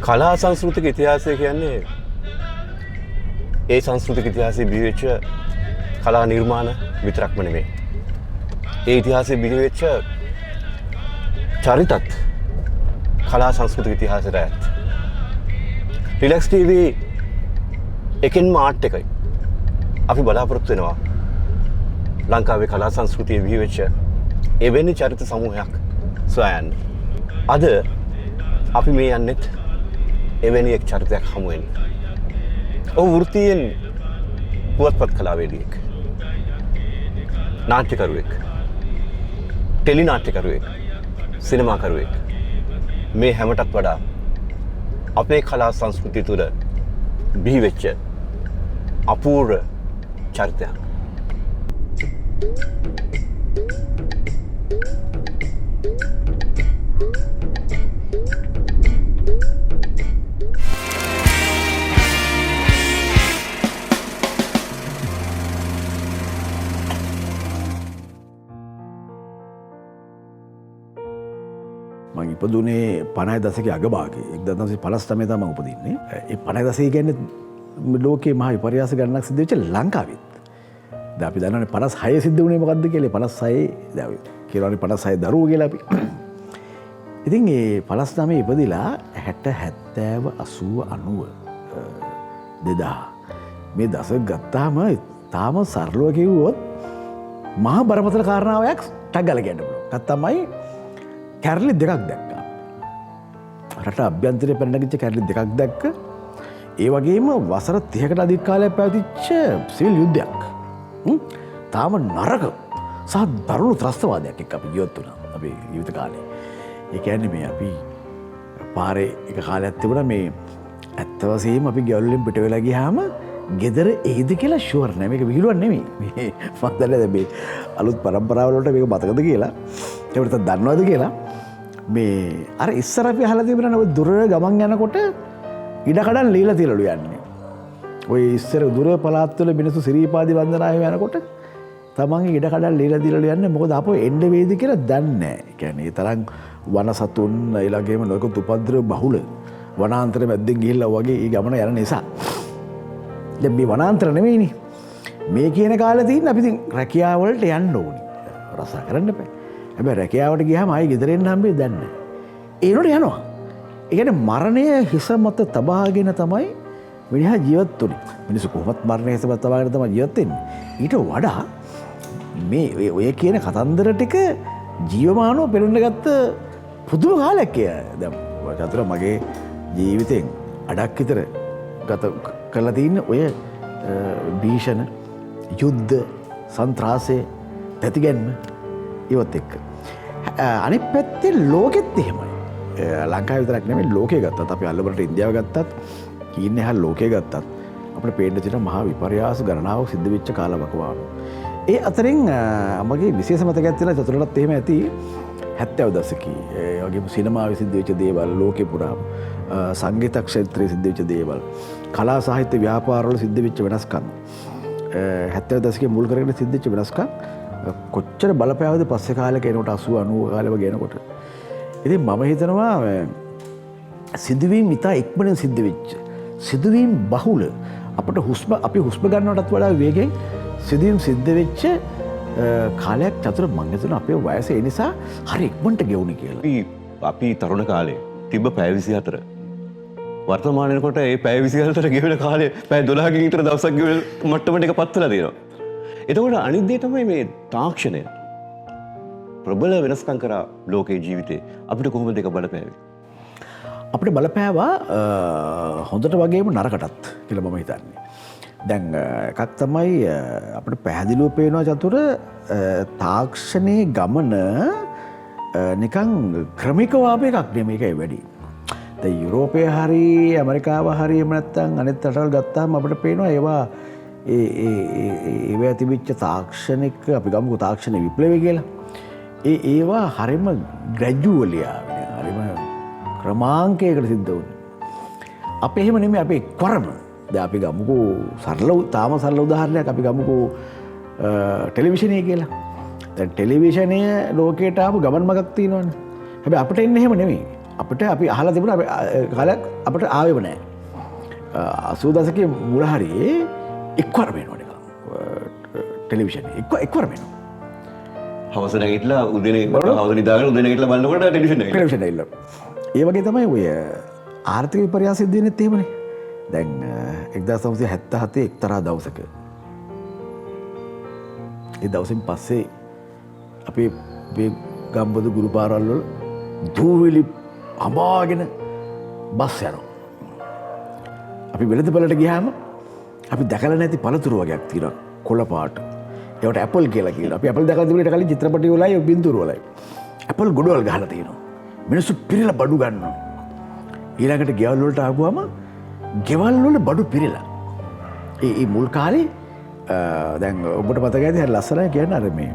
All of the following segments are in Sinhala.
කලා සංස්කෘතික ඉතිහාසය කියන්නේ ඒ සංස්කෘතික ඉතිහාසයේ බිහි වෙච්ච කලා නිර්මාණ විතරක්ම නෙමෙයි. ඒ ඉතිහාසයේ බිහි වෙච්ච චරිතත් කලා සංස්කෘතික ඉතිහාසයට ඈත්. රිලැක්ස් ටීවී එකෙන්ම ආර්ට් එකයි අපි බලාපොරොත්තු වෙනවා ලංකාවේ කලා සංස්කෘතියේ බිහි වෙච්ච එවැනි චරිත සමූහයක් සොයන්න. අද අපි මේ යන්නෙත් එවැනි එක් චරිතයක් හමු වෙන්න. ඔහු වෘත්තියෙන් පුවත්පත් කලාවේදියෙක්, නාට්‍යකරුවෙක්, ටෙලි නාට්‍යකරුවෙක්, සිනමාකරුවෙක්. මේ හැමටත් වඩා අපේ කලා සංස්කෘතිය තුළ බිහි වෙච්ච අපූර්ව චරිතයක්. මං ඉපදුනේ 50 දශකයේ අගභාගයේ 1959 තමයි මම උපදින්නේ. ඒ 50 දශකයේ කියන්නේ ලෝකේ මහා විපර්යාස ගණනක් සිද්ධ වෙච්ච ලංකාවෙත්. දැන් අපි දන්නවනේ 56 සිද්ධ වුණේ මොකද්ද කියලා. 56 දැන් කියනවානේ 56 දරුවෝ කියලා අපි. ඉතින් ඒ 59 ඉපදිලා 60 70 80 90 2000 මේ දශක ගත්තාම තාම සරලව කිව්වොත් මහා බරපතල කාරණාවක් ටග්ගල කියන්න පුළුවන්. ඒකත් තමයි කැරලි දෙකක් දැක්කා. රට අභ්‍යන්තරය පැනනගිච්ච කැරලි දෙකක් දැක්ක. ඒ වගේම වසර 30කට අධික කාලයක් පැවතිච්ච සිවිල් යුද්ධයක්. තාම නරක සහ දරුණු ත්‍රස්තවාදයක් එක්ක අපි ජීවත් වුණා අපේ ජීවිත කාලේ. ඒ කියන්නේ මේ අපි පාරේ එක කාලයක් තිබුණා මේ ඇත්ත වශයෙන්ම අපි ගෙවල් වලින් පිට වෙලා ගියාම ගෙදර එයිද කියලා ෂුවර් නෑ. මේක විහිළුවක් නෙමෙයි. මේ මම දන්නේ මේ අලුත් පරම්පරාවල වලට මේක මතකද කියලා. ඒකට දන්නවද කියලා. මේ අර ඉස්සර අපි අහලා තිබුණා ඔය දුර ගමන් යනකොට ඉඩකඩම් ලීලා තියලලු යන්නේ. ඔය ඉස්සර දුර පළාත්වල මිනිස්සු සිරීපාදි වන්දනාවේ යනකොට තමන්ගේ ඉඩකඩම් ලීලා තියලලු යන්නේ. මොකද අපෝ එන්න වේද කියලා දන්නේ නැහැ. ඒ කියන්නේ ඒ තරම් වනසතුන් ඊළඟේම නොයෙකුත් උපද්‍රව බහුල වනාන්තර මැද්දෙන් ගිහිල්ලා වගේ ඒ ගමන යන නිසා. දැන් මේ වනාන්තර නෙමෙයිනේ. මේ කියන කාලේ තියෙන අපි ඉතින් රැකියාව වලට යන්න ඕනේ. රසා කරන්න බෑ. හැබැයි රැකියාවට ගියාම ආයි ගෙදර එන්න හම්බෙන්නේ දැන් නැහැ. ඒනොට යනවා. ඒ කියන්නේ මරණය හිස මත තබාගෙන තමයි මිනිහා ජීවත් වෙන්නේ. මිනිස්සු කොහොමත් මරණය හිස මත තබාගෙන තමයි ජීවත් වෙන්නේ. ඊට වඩා මේ ඔය කියන කතන්දර ටික ජීවමානව පෙරෙන්න ගත්ත පුදුම කාලයක් දැන් චතුර මගේ ජීවිතෙන් අඩක් විතර ගත කරලා තියෙන ඔය භීෂණ යුද්ධ සන්ත්‍රාසය පැතිගැන්ම ඉවත් එක්ක. අනිත් පැත්තේ ලෝකෙත් එහෙමයි. ලංකාව විතරක් නෙමෙයි ලෝකේ ගත්තත් අපි අල්ලබරට ඉන්දියාව ගත්තත් කීන්නේ හා ලෝකේ ගත්තත් අපිට පේන්න තියෙන මහා විපර්යාස ගණනාවක් සිද්ධ වෙච්ච කාලවකවානු. ඒ අතරින් මගේ විශේෂ මතකයක් තියෙන චතුරටත් එහෙම ඇති 70 දශකයේ ඒ වගේම සිනමාවේ සිද්ධ වෙච්ච දේවල් ලෝකේ පුරාම සංගීත ක්ෂේත්‍රයේ සිද්ධ වෙච්ච දේවල් කලා සාහිත්‍ය ව්‍යාපාරවල සිද්ධ වෙච්ච වෙනස්කම් 70 දශකයේ මුල් කරගෙන සිද්ධ වෙච්ච වෙනස්කම් කොච්චර බලපෑවද පස්සේ කාලෙක එනකොට 80 90 කාලෙ වගේ එනකොට. ඉතින් මම හිතනවා සිදුවීම් ඉතා ඉක්මනින් සිද්ධ වෙච්ච සිදුවීම් බහුල අපිට අපි හුස්ම ගන්නවටත් වඩා වේගෙන් සිදුවීම් සිද්ධ වෙච්ච කාලයක් චතුර මං හිතනවා අපේ වයස ඒ නිසා හරි ඉක්මනට ගෙවුනේ කියලා. අපි තරුණ කාලේ තිබ්බ පැය 24 වර්තමාන වෙනකොට ඒ පැය 24ට ගෙවෙන කාලේ පැය 12කින් විතර දවසක් ගෙවෙන මට්ටමට එකපත් වෙලා තියෙනවා. එතකොට අනිත් දේ තමයි මේ තාක්ෂණය ප්‍රබල වෙනස්කම් කරා ලෝකයේ ජීවිතේ අපිට කොහොමද ඒක බලපෑවේ? අපිට බලපෑවා හොඳට වගේම නරකටත් කියලා මම හිතන්නේ. දැන් එකක් තමයි අපිට පැහැදිලිව පේනවා චතුර තාක්ෂණයේ ගමන නිකන් ක්‍රමිකව ආපු එකක් නෙමෙයි ඒකයි වැඩි. දැන් යුරෝපය හරි ඇමරිකාව හරි එහෙම නැත්නම් අනිත් රටවල් ගත්තාම අපිට පේනවා ඒවා ඒවා තිබිච්ච තාක්ෂණික අපි ගමුකෝ තාක්ෂණ විප්ලවය කියලා. ඒවා හරිම ග්‍රැජුවලි ආවේ. හරිම ක්‍රමාංකයකට සිද්ධ වුණේ. අපේ එහෙම නෙමෙයි අපේ කොරම දැන් අපි ගමුකෝ තාම සරල උදාහරණයක් අපි ගමුකෝ ටෙලිවිෂනය කියලා. දැන් ටෙලිවිෂනය ලෝකයට ආපු ගමන් මගක් තියෙනවනේ. හැබැයි අපිට එන්නේ එහෙම නෙමෙයි. අපිට අපි අහලා තිබුණා කාලයක් අපිට ආවෙම නැහැ. 80 දශකයේ මුල හරියේ එක්වර වෙනවා නිකන්. ටෙලිවිෂන් එක්වර වෙනවා. හවස නැගිටලා උදේ හවස නිදාගෙන උදේ නැගිටලා බලනකොට ටෙලිවිෂන් එක. ටෙලිවිෂන් එක. ඒ වගේ තමයි ඔය ආර්ථික විපර්යාස සිද්ධ වෙන්නේත් එහෙමනේ. දැන් 1977 එක්තරා දවසක ඒ දවසින් පස්සේ අපි ගම්බද ගුරු පාරවල් වල දූවිලි අමාගෙන බස් යනවා. අපි වෙළඳපළට ගියාම අපි දැකලා නැති පළතුරු වර්ගයක් තියෙනවා කොළ පාට. ඒකට ඇපල් කියලා කියනවා. අපි ඇපල් දැකලා තිබුණේ ඊට කලින් චිත්‍රපටි වලයි බින්දුරු වලයි. ඇපල් ගොඩවල් ගහලා තියෙනවා. මිනිස්සු පිරලා බඩු ගන්නවා. ඊළඟට ගෙවල් වලට ආපුවම ගෙවල් වල බඩු පිරලා. ඒ මුල් කාලේ දැන් ඔබට මතක ඇති හරි ලස්සනයි කියන්නේ අර මේ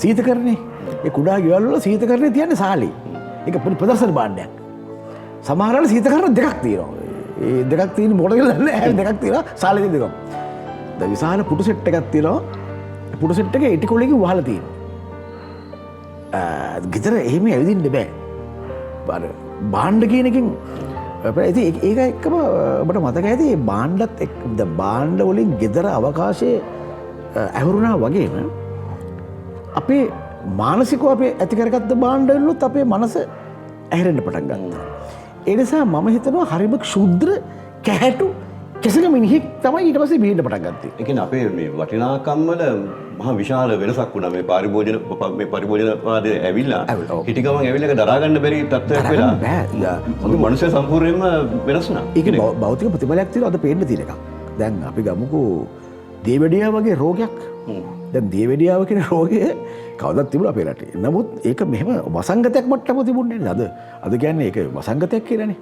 සීතකරණේ. ඒ කුඩා ගෙවල් වල සීතකරණේ තියන්නේ සාලේ. ඒක ප්‍රදර්ශන භාණ්ඩයක්. සමහර වෙලාවට සීතකරණ දෙකක් තියෙනවා. ඒ දෙකක් තියෙන මොකටද කියලා දන්නේ නැහැ. දෙකක් තියෙනවා සාලේ දෙකක්. දැන් විශාල පුටු සෙට් එකක් තියෙනවා. පුටු සෙට් එකේ ඉටි කොලකින් වහලා තියෙනවා. ගෙදර එහෙම ඇවිදින්න බෑ. අර භාණ්ඩ කියන එකෙන් ඒක එක්කම ඔබට මතක ඇති භාණ්ඩත් භාණ්ඩ වලින් ගෙදර අවකාශයේ ඇහුරුණා වගේම අපේ මානසිකව අපේ ඇති කරගත්ත භාණ්ඩ වලුත් අපේ මනස ඇහිරෙන්න පටන් ගත්තා. ඒ නිසා මම හිතනවා හරිම ක්ෂුද්‍ර කැහැටු කෙසක මිනිහෙක් තමයි ඊට පස්සේ බිහින්න පටන් ගත්තේ. ඒ කියන්නේ අපේ මේ වටිනාකම් වල මහා විශාල වෙනසක් වුණා මේ පරිභෝජනවාදය ඇවිල්ලා හිටි ගමන් ඇවිල්ලා ඒක දරා ගන්න බැරි තත්ත්වයක් වෙලා බෑ. මනුෂ්‍ය සම්පූර්ණයෙන්ම වෙනස් වුණා. ඒක භෞතික ප්‍රතිඵලයක් තියෙනවා අද පේන්න තියෙන එකක්. දැන් අපි ගමුකෝ දියවැඩියාව වගේ රෝගයක්. දැන් දියවැඩියාව කියන රෝගය කවදත් තිබුණා අපේ රටේ. නමුත් ඒක මෙහෙම වසංගතයක් මට්ටම තිබුණේ නේද? අද කියන්නේ ඒක වසංගතයක් කියලානේ.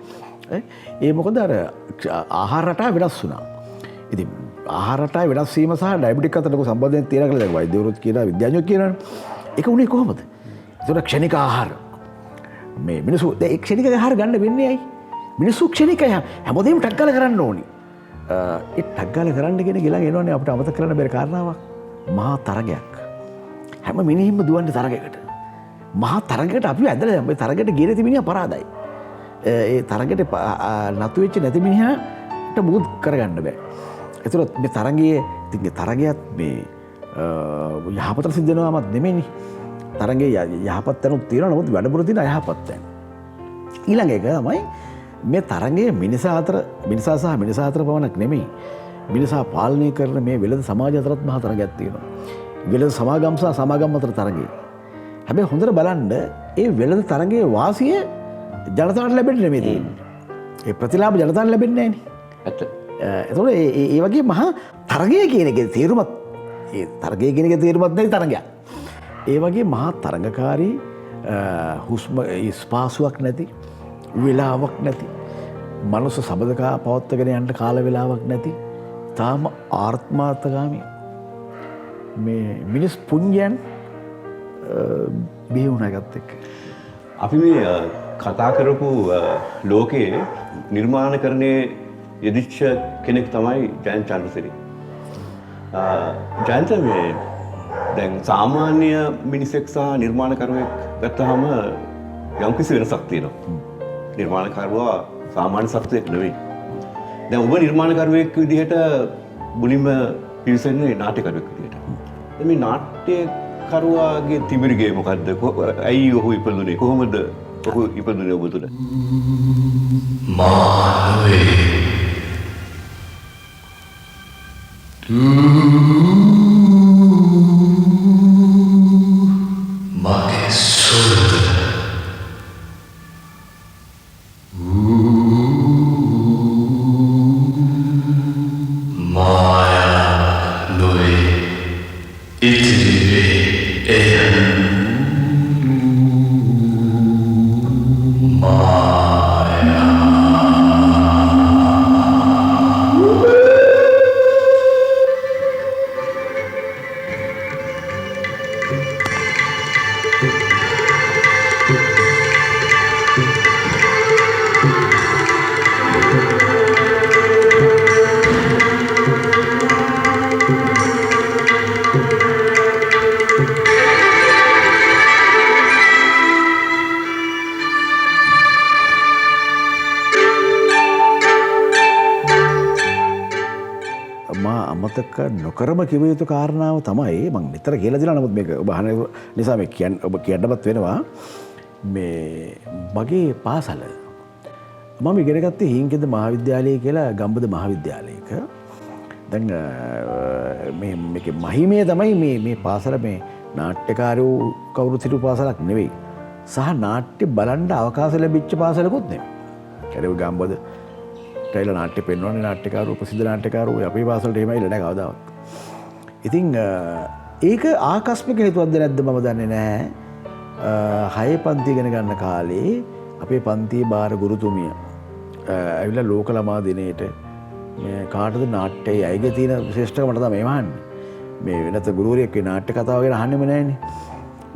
ඒ මොකද අර ආහාර රටාව වෙනස් වුණා. ඉතින් ආහාර රටාව වෙනස් වීම සහ ඩයබටික් අතර ලොකු සම්බන්ධයක් තියෙනවා කියලා දැන් වෛද්‍යවරුත් කියනවා විද්‍යාඥයෝ කියනවා. ඒක උනේ කොහොමද? ඒක ක්ෂණික ආහාර. මේ මිනිස්සු දැන් ඒ ක්ෂණික ආහාර ගන්න වෙන්නේ ඇයි? මිනිස්සු ක්ෂණිකයි හැමෝදේම ටක් ගාලා කරන්න ඕනි. ඒ ටක් ගාලා කරන්න කියන ගිලන් එනවනේ අපිට අමතක කරන්න බැරි කාරණාවක්. මහා තරගයක්. හැම මිනිහින්ම දුවන්නේ තරගයකට. මහා තරගයකට අපි ඇදලා දැන් මේ තරගයට ගිය නැති මිනිහා පරාදයි. ඒ තරගයට නතු වෙච්ච නැති මිනිහාට මුකුත් කරගන්න බෑ. ඒතරොත් මේ තරගයේ ඉතින් තරගයත් මේ යහපතට සිද්ධ වෙනවමත් නෙමෙයිනේ. තරගයේ යහපත් තැනුත් තියෙනවා නමුත් වැඩමුළු තියෙන අයහපත් තැන්. ඊළඟ එක තමයි මේ තරගයේ මිනිසා සහ මිනිසා අතර පමණක් නෙමෙයි. මිනිසා පාලනය කරන මේ වෙළඳ සමාජය අතරත් මහා තරගයක් තියෙනවා. වෙළඳ සමාගම් සහ සමාගම් අතර තරගය. හැබැයි හොඳට බලන්න ඒ වෙළඳ තරගයේ වාසිය ජනතාවට ලැබෙන්නේ නෙමෙයි තියෙන්නේ. ඒ ප්‍රතිලාභ ජනතාවට ලැබෙන්නේ නැහැනේ. ඇත්ත. එතකොට ඒ වගේ මහා තරගය කියන එකේ තේරුමත් ඒ තරගය කියන එකේ තේරුමත් නැති තරගයක්. ඒ වගේ මහා තරගකාරී හුස්ම ස්පාසුවක් නැති වෙලාවක් නැති මනුස්ස සබඳකා පවත්වාගෙන යන්න කාල වෙලාවක් නැති තාම ආත්මාර්ථකාමී මේ මිනිස් පුඤ්ජයන් බිහි වුණාගත් එක්ක අපි මේ කතා කරපු ලෝකයේ නිර්මාණකරණයේ යෙදිච්ච කෙනෙක් තමයි ජයන්ත චන්ද්‍රසිරි. ජයන්ත මේ දැන් සාමාන්‍ය මිනිසෙක් සහ නිර්මාණකරුවෙක් ගත්තාම යම්කිසි වෙනසක් තියෙනවා. නිර්මාණකරුවා සාමාන්‍ය සත්වයෙක් නෙවෙයි. දැන් ඔබ නිර්මාණකරුවෙක් විදිහට මුලින්ම පිවිසෙන්නේ නාට්‍යකරුවෙක් විදිහට. මේ නාට්‍යකරුවාගේ තිමිරගේ මොකද්ද? ඇයි ඔහු ඉපදුනේ? කොහොමද ඔහු ඉපදුනේ ඔබ තුළ? මානවේ මගේ සුවඳ මායා නොවේ ඉතිරිවේ එය අමතක නොකරම කිව යුතු කාරණාව තමයි මං නිතර කියලා දෙනවා. නමුත් මේක ඔබ අහන නිසා මේ ඔබ කියන්නවත් වෙනවා. මේ මගේ පාසල මම ඉගෙන ගත්තේ හිංගෙද මහාවිද්‍යාලය කියලා ගම්බද මහාවිද්‍යාලයක. දැන් මේකේ මහිමය තමයි මේ පාසල මේ නාට්‍යකාරයෝ කවුරුත් හිටපු පාසලක් නෙවෙයි. සහ නාට්‍ය බලන්න අවකාශ ලැබිච්ච පාසලකුත් නෙවෙයි. කැරේ ගම්බද ටයිල නාට්‍ය පෙන්වන්නේ නාට්‍යකාරෝ ප්‍රසිද්ධ නාට්‍යකාරෝ අපේ පාසලට එහෙමයි ලඩ කවදාවත්. ඉතින් ඒක ආකස්මික හේතුවක්ද නැද්ද මම දන්නේ නැහැ. 6 පන්ති ඉගෙන ගන්න කාලේ අපේ පන්තියේ බාර ගුරුතුමිය ඇවිල්ලා ලෝක ළමා දිනේට මේ කාටද නාට්‍යයේ අයගේ තියෙන විශේෂකම තමයි වහන්නේ. මේ වෙනත ගුරුවරයෙක් ඒ නාට්‍ය කතාව ගැන අහන්නෙම නැහැනේ.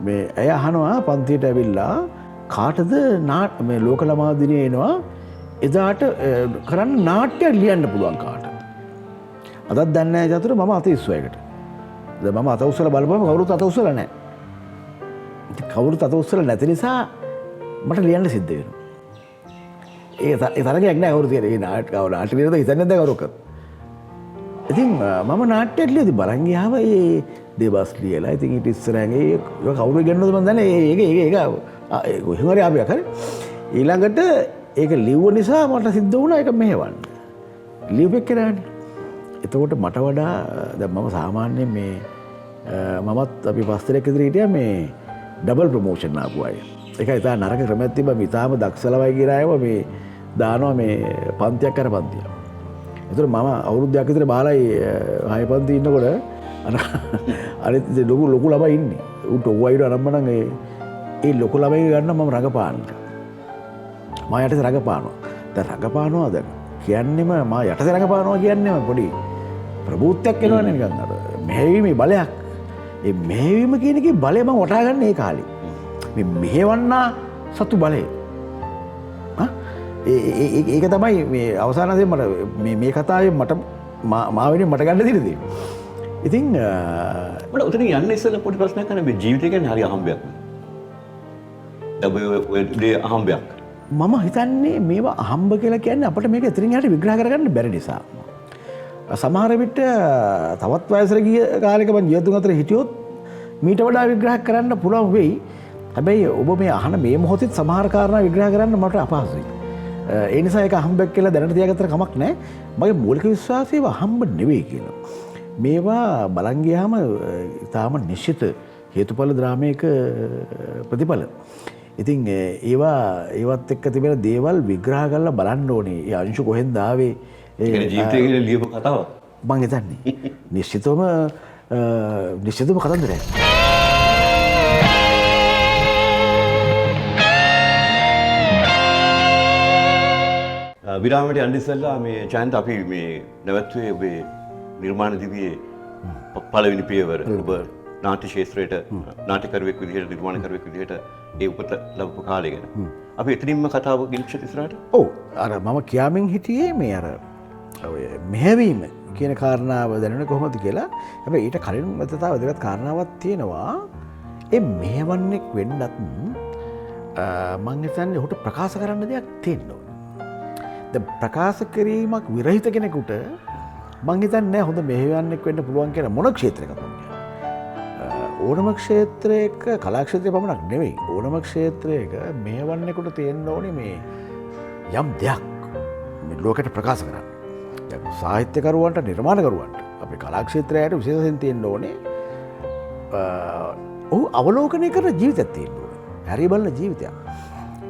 මේ ඇය අහනවා පන්තියට ඇවිල්ලා කාටද මේ ලෝක ළමා දිනේ එනවා එදාට කරන්න නාට්‍ය ලියන්න පුළුවන් කාට. අදත් දන්නේ නැහැ චතුර මම අත ඉස්සුවයකට. දැන් මම අත උස්සලා බලපුවම කවුරුත් අත උස්සලා නැහැ. ඉතින් කවුරුත් අත උස්සලා නැති නිසා මට ලියන්න සිද්ධ වෙනවා. ඒ තරගයක් නෑ කවුරු තියෙන. ඒ නාට්‍ය ලියනද හිතන්නේ නැද්ද කවුරුක. ඉතින් මම නාට්‍යයක් ලියදී බලන් ගියාම ඒ දේවස් ලියලා ඉතින් ඊට ඉස්සරහන් ඒ කවුරු ඉගෙනනවද මන් දන්නේ. ඒක කොහෙන් හරි ආපියක් හරි. ඊළඟට ඒක ලිව්ව නිසා මට සිද්ධ වුණා ඒක මෙහෙවන්න. ලියුපෙක් කරානේ. එතකොට මට වඩා දැන් මම සාමාන්‍යයෙන් මේ මමත් අපි පස්තරයක් ඉදිරිය හිටියා මේ ඩබල් ප්‍රොමෝෂන් ආපු අය. ඒකයි තා නරක ක්‍රමයක් තිබ්බා. මේ තාම දක්ෂලවයි කියලා අයව මේ දානවා මේ පන්තියක් කර පන්තියක්. ඒතර මම අවුරුද්දක් විතර බාලයි 6 පන්ති ඉන්නකොට අනිත් ලොකු ළමයි ඉන්නේ. උන්ට ඔවයිඩ් අරම්මනම් ඒ ලොකු ළමයි ගන්න මම රඟපාන්න. මා යටතේ රඟපානවා. දැන් රඟපානවා දැන් කියන්නේම මා යටතේ රඟපානවා කියන්නේම පොඩි ප්‍රබෝධයක් එනවනේ නිකන් අර මෙහෙවීමේ බලයක්. ඒ මෙහෙවීම කියන එකේ බලය මම වටහා ගන්න ඒ කාලේ. මේ මෙහෙවන්න සතු බලය. ඒක තමයි මේ අවසානයේ මට මේ කතාවේ මට මා වෙනින් මට ගන්න දෙන දේ. ඉතින් මට උතන යන්න ඉස්සෙල්ලා පොඩි ප්‍රශ්නයක් අහන්න. මේ ජීවිතය කියන්නේ හරි අහම්බයක්. ඔය දේ අහම්බයක්. මම හිතන්නේ මේවා අහම්බ කියලා කියන්නේ අපිට මේක එතනින් යට විග්‍රහ කරගන්න බැරි නිසා. සමහර විට තවත් වයසට ගිය කාලෙක මම ජීවිතුන් අතර හිටියොත් මීට වඩා විග්‍රහ කරන්න පුළුවන් වෙයි. හැබැයි ඔබ මේ අහන මේ මොහොතේ සමහර කාරණා විග්‍රහ කරන්න මට අපහසුයි. ඒ නිසා ඒක අහම්බයක් කියලා දැනට තියාගත්තට කමක් නැහැ. මගේ මූලික විශ්වාසය අහම්බ නෙවෙයි කියලා. මේවා බලන් ගියාම තාම නිශ්චිත හේතුඵල ද්‍රාමයක ප්‍රතිඵල. ඉතින් ඒවත් එක්ක තිබෙන දේවල් විග්‍රහ කරලා බලන්න ඕනේ. ඒ අංශු කොහෙන්ද ආවේ? ඒ ජීවිතය කියලා ලියපු කතාව. මං හිතන්නේ නිශ්චිතවම කතන්දරයක්. විරාමයට යන්න ඉස්සෙල්ලා මේ චයන්ත අපි මේ නැවතුනේ ඔබේ නිර්මාණ දිවියේ පළවෙනි පියවර. ඔබ නාට්‍ය ක්ෂේත්‍රයට නාට්‍යකරුවෙක් විදිහට නිර්මාණකරුවෙක් විදිහට ඒ උපත ලැබපු කාලය ගැන. අපි එතනින්ම කතාව ගෙනිච්ච ඉස්සරහට. ඔව් අර මම කියාමින් හිටියේ මේ අර ඔය මෙහෙවීම කියන කාරණාව දැනුනේ කොහොමද කියලා. හැබැයි ඊට කලින් තව වැදගත් කාරණාවක් තියෙනවා. ඒ මෙහෙවන්නෙක් වෙන්නත් මං හිතන්නේ ඔහුට ප්‍රකාශ කරන්න දෙයක් තියෙන්න ඕනේ. දැන් ප්‍රකාශ කිරීමක් විරහිත කෙනෙකුට මං හිතන්නේ හොඳ මෙහෙවන්නෙක් වෙන්න පුළුවන් කියලා මොන ක්ෂේත්‍රයකද ඕනම ක්ෂේත්‍රයක කලා ක්ෂේත්‍රය පමණක් නෙවෙයි ඕනම ක්ෂේත්‍රයක මෙහෙවන්නෙකුට තියෙන්න ඕනේ මේ යම් දෙයක් මේ ලෝකෙට ප්‍රකාශ කරන්න. දැන් සාහිත්‍යකරුවන්ට නිර්මාණකරුවන්ට අපේ කලා ක්ෂේත්‍රයට විශේෂයෙන් තියෙන්න ඕනේ ඔහු අවලෝකනය කරන ජීවිතයක් තියෙන්න ඕනේ. හැරි බලන ජීවිතයක්.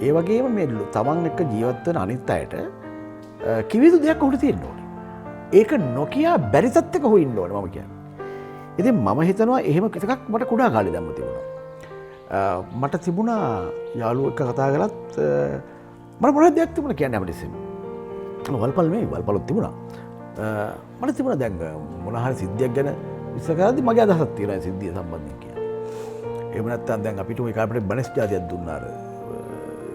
ඒ වගේම මේ තමන් එක්ක ජීවත් වෙන අනිත් අයට කිවිදු දෙයක් ඔහුට තියෙන්න ඕනේ. ඒක නොකියා බැරි තත්ත්වයක ඔහු ඉන්න ඕනේ මම කියන්නේ. ඉතින් මම හිතනවා එහෙම එකක් මට කුඩා කාලේ දැම්ම තිබුණා. මට තිබුණා යාළුවෙක් එක්ක කතා කරලත් මට මොනවද දෙයක් තිබුණා කියන්නේ හැමතිස්සෙම. වල්පල් වල්පලුත් තිබුණා. මට තිබුණා දැන් මොන හරි සිද්ධියක් ගැන විශ්ල කරද්දි මගේ අදහසක් තියෙනවා සිද්ධිය සම්බන්ධයෙන් කියන්නේ. එහෙම නැත්නම් දැන් අපිට ওই කාපටේ බණස් ජාතියක් දුන්නා අර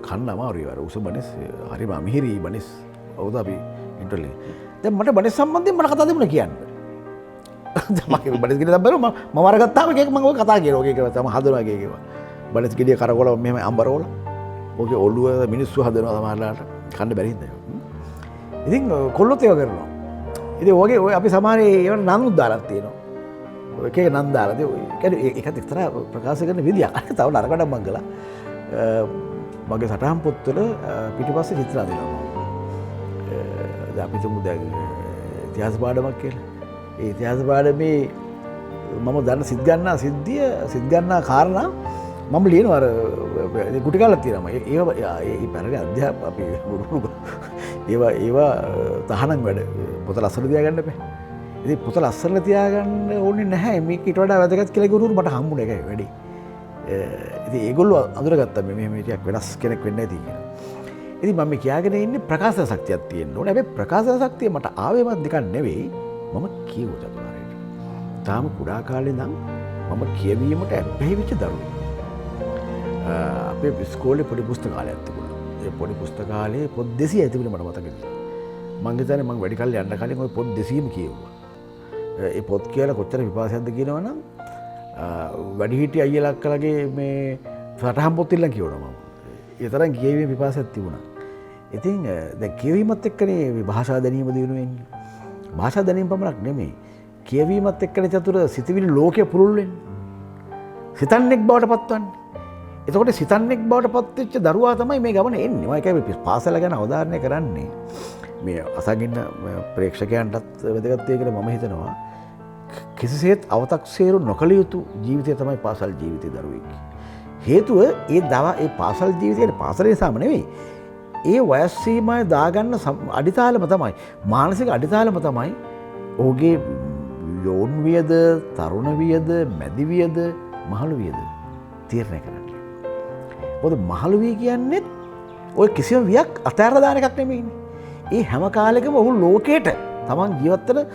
කන්න අමාරුයි අර උස බණස් හරිම අමිහිරි බණස් අවුද අපි ඉන්ටර්ලි. දැන් මට බණස් සම්බන්ධයෙන් මට කතා දෙමුණ කියන්න. මගේ බණස් ගෙඩිය දැම්බර මම අරගත්තාම ඒක මම ඔය කතා කරනවා. ඒක තමයි හදනවා ඒකේවා. බණස් ගෙඩිය කරකවල මෙහෙම අම්බරවල. ඕකේ ඔළුව මිනිස්සු හදනවා සමහරලාට කන්න බැරි හින්දා. ඉතින් කොල්ලොත් ඒව කරනවා. ඉතින් ඕගේ ඔය අපි සමහරේ ඒවට නම් දාලා තියෙනවා. ඔය එකේ නම් දාලා තියෙනවා. ඒකත් එක්තරා ප්‍රකාශ කරන විදියක්. තව නරකට මං කළා. මගේ සටහන් පොත්වල පිටිපස්සේ චිත්‍ර අදිනවා. දැන් අපි තුමු දැන් ඉතිහාස පාඩමක් කියලා. ඒ ඉතිහාස පාඩමේ මම දන්න සිත් ගන්නා කාරණා මම ලියනවා අර කුටි කාලක් තියෙනවා. ඒ පැරණි අධ්‍යාපන අපි ඒවා තහනම් වැඩ පොත ලස්සන තියාගන්න බෑ. ඉතින් පොත ලස්සන තියාගන්න ඕනේ නැහැ. මේක ඊට වඩා වැදගත් කියලා ගුරුවරු මට හම්බුනේ ඒකයි වැඩි. ඉතින් ඒගොල්ලෝ අඳුරගත්තා මෙහෙම ටිකක් වෙනස් කෙනෙක් වෙන්න ඇති කියලා. ඉතින් මම කියාගෙන ඉන්නේ ප්‍රකාශන ශක්තියක් තියෙන්න ඕනේ. හැබැයි ප්‍රකාශන ශක්තිය මට ආවේවත් දෙකක් නෙවෙයි. මම කියුවා චතුරාර්යයට. තාම කුඩා කාලේ නම් මම කියවීමට ඇබ්බැහි වෙච්ච දරුවෙක්. අපේ ඉස්කෝලේ පොඩි පුස්තකාලයක් තිබුණා. ඒ පොඩි පුස්තකාලේ පොත් 200යි තිබුණේ මට මතකයි. මං හිතන්නේ මං වැඩි කල් යන්න කලින් ওই පොත් 200ම කියෙව්වා. ඒ පොත් කියලා කොච්චර විපාසයක්ද කියනවනම් වැඩිහිටි අයියලා අක්කලාගේ මේ සටහන් පොත් ඉල්ලන් කියවනවා මම. ඒ තරම් කියවීමේ විපාසයක් තිබුණා. ඉතින් දැන් කියවීමත් එක්කනේ මේ භාෂා දැනීම දිනු වෙන්නේ. භාෂා දැනීම පමණක් නෙමෙයි. කියවීමත් එක්කනේ චතුර සිතවිලි ලෝකයේ පුරුල් වෙන්නේ. සිතන්නෙක් බවට පත්වන්නේ. එතකොට සිතන්නෙක් බවට පත්වෙච්ච දරුවා තමයි මේ ගමන එන්නේ. මම ඒකයි පාසල ගැන අවධාරණය කරන්නේ. මේ අසගින්න ප්‍රේක්ෂකයන්ටත් වැදගත් වෙයි කියලා මම හිතනවා. කිසිසේත් අවතක්සේරු නොකළ යුතු ජීවිතය තමයි පාසල් ජීවිතේ දරුවෙක්. හේතුව ඒ පාසල් ජීවිතයේ පාසලේ සාම නෙවෙයි. ඒ වයස් සීමාවේ දාගන්න අඩිතාලම තමයි මානසික අඩිතාලම තමයි ඔහුගේ යෝන් වියද, තරුණ වියද, මැදි වියද, මහලු වියද තීරණය කරන්නේ. මොකද මහලු විය කියන්නේ ඔය කිසිම වියක් අතහැරලා දාන එකක් නෙමෙයිනේ. ඒ හැම කාලෙකම ඔහු ලෝකයට තමන් ජීවත් වෙන